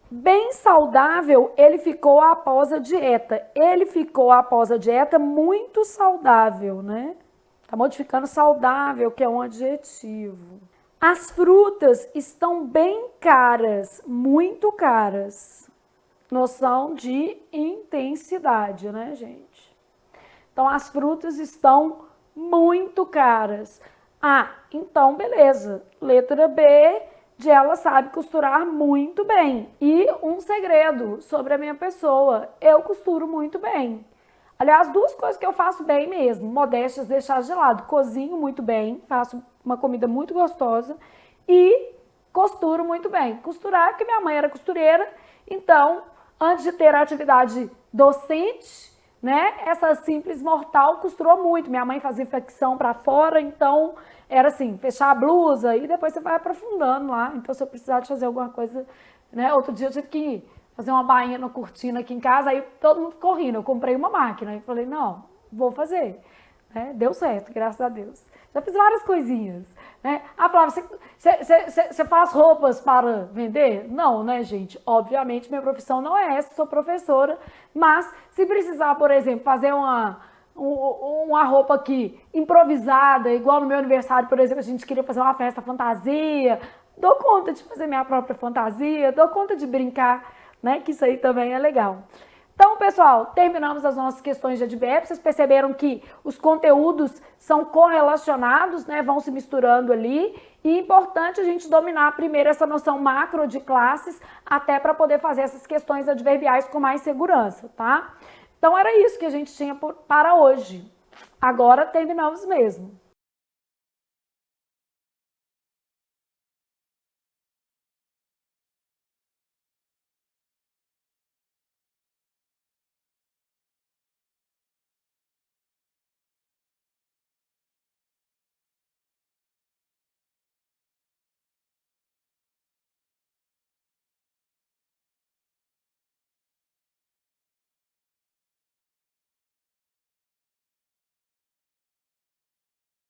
Bem saudável, ele ficou após a dieta. Ele ficou após a dieta muito saudável, né? Tá modificando saudável, que é um adjetivo. As frutas estão bem caras, muito caras. Noção de intensidade, né, gente? Então, as frutas estão muito caras. Ah, então, beleza. Letra B, Ela sabe costurar muito bem. E um segredo sobre a minha pessoa, eu costuro muito bem. Aliás, duas coisas que eu faço bem mesmo, modéstias deixar de lado. Cozinho muito bem, faço uma comida muito gostosa e costuro muito bem. Costurar, porque minha mãe era costureira, então, antes de ter a atividade docente, né, essa simples mortal costurou muito. Minha mãe fazia infecção para fora, então era assim, fechar a blusa e depois você vai aprofundando lá. Então, se eu precisar de fazer alguma coisa, né, outro dia eu tive que fazer uma bainha na cortina aqui em casa, aí todo mundo ficou rindo. Eu comprei uma máquina e falei, não, vou fazer. Né? Deu certo, graças a Deus. Já fiz várias coisinhas. Né? Ah, Flávia, você faz roupas para vender? Não, né, gente? Obviamente, minha profissão não é essa, sou professora, mas se precisar, por exemplo, fazer uma roupa aqui improvisada, igual no meu aniversário, por exemplo, a gente queria fazer uma festa fantasia, dou conta de fazer minha própria fantasia, dou conta de brincar, né? Que isso aí também é legal. Então, pessoal, terminamos as nossas questões de advérbio. Vocês perceberam que os conteúdos são correlacionados, né? Vão se misturando ali. E é importante a gente dominar primeiro essa noção macro de classes, até para poder fazer essas questões adverbiais com mais segurança, tá? Então, era isso que a gente tinha para hoje. Agora terminamos mesmo.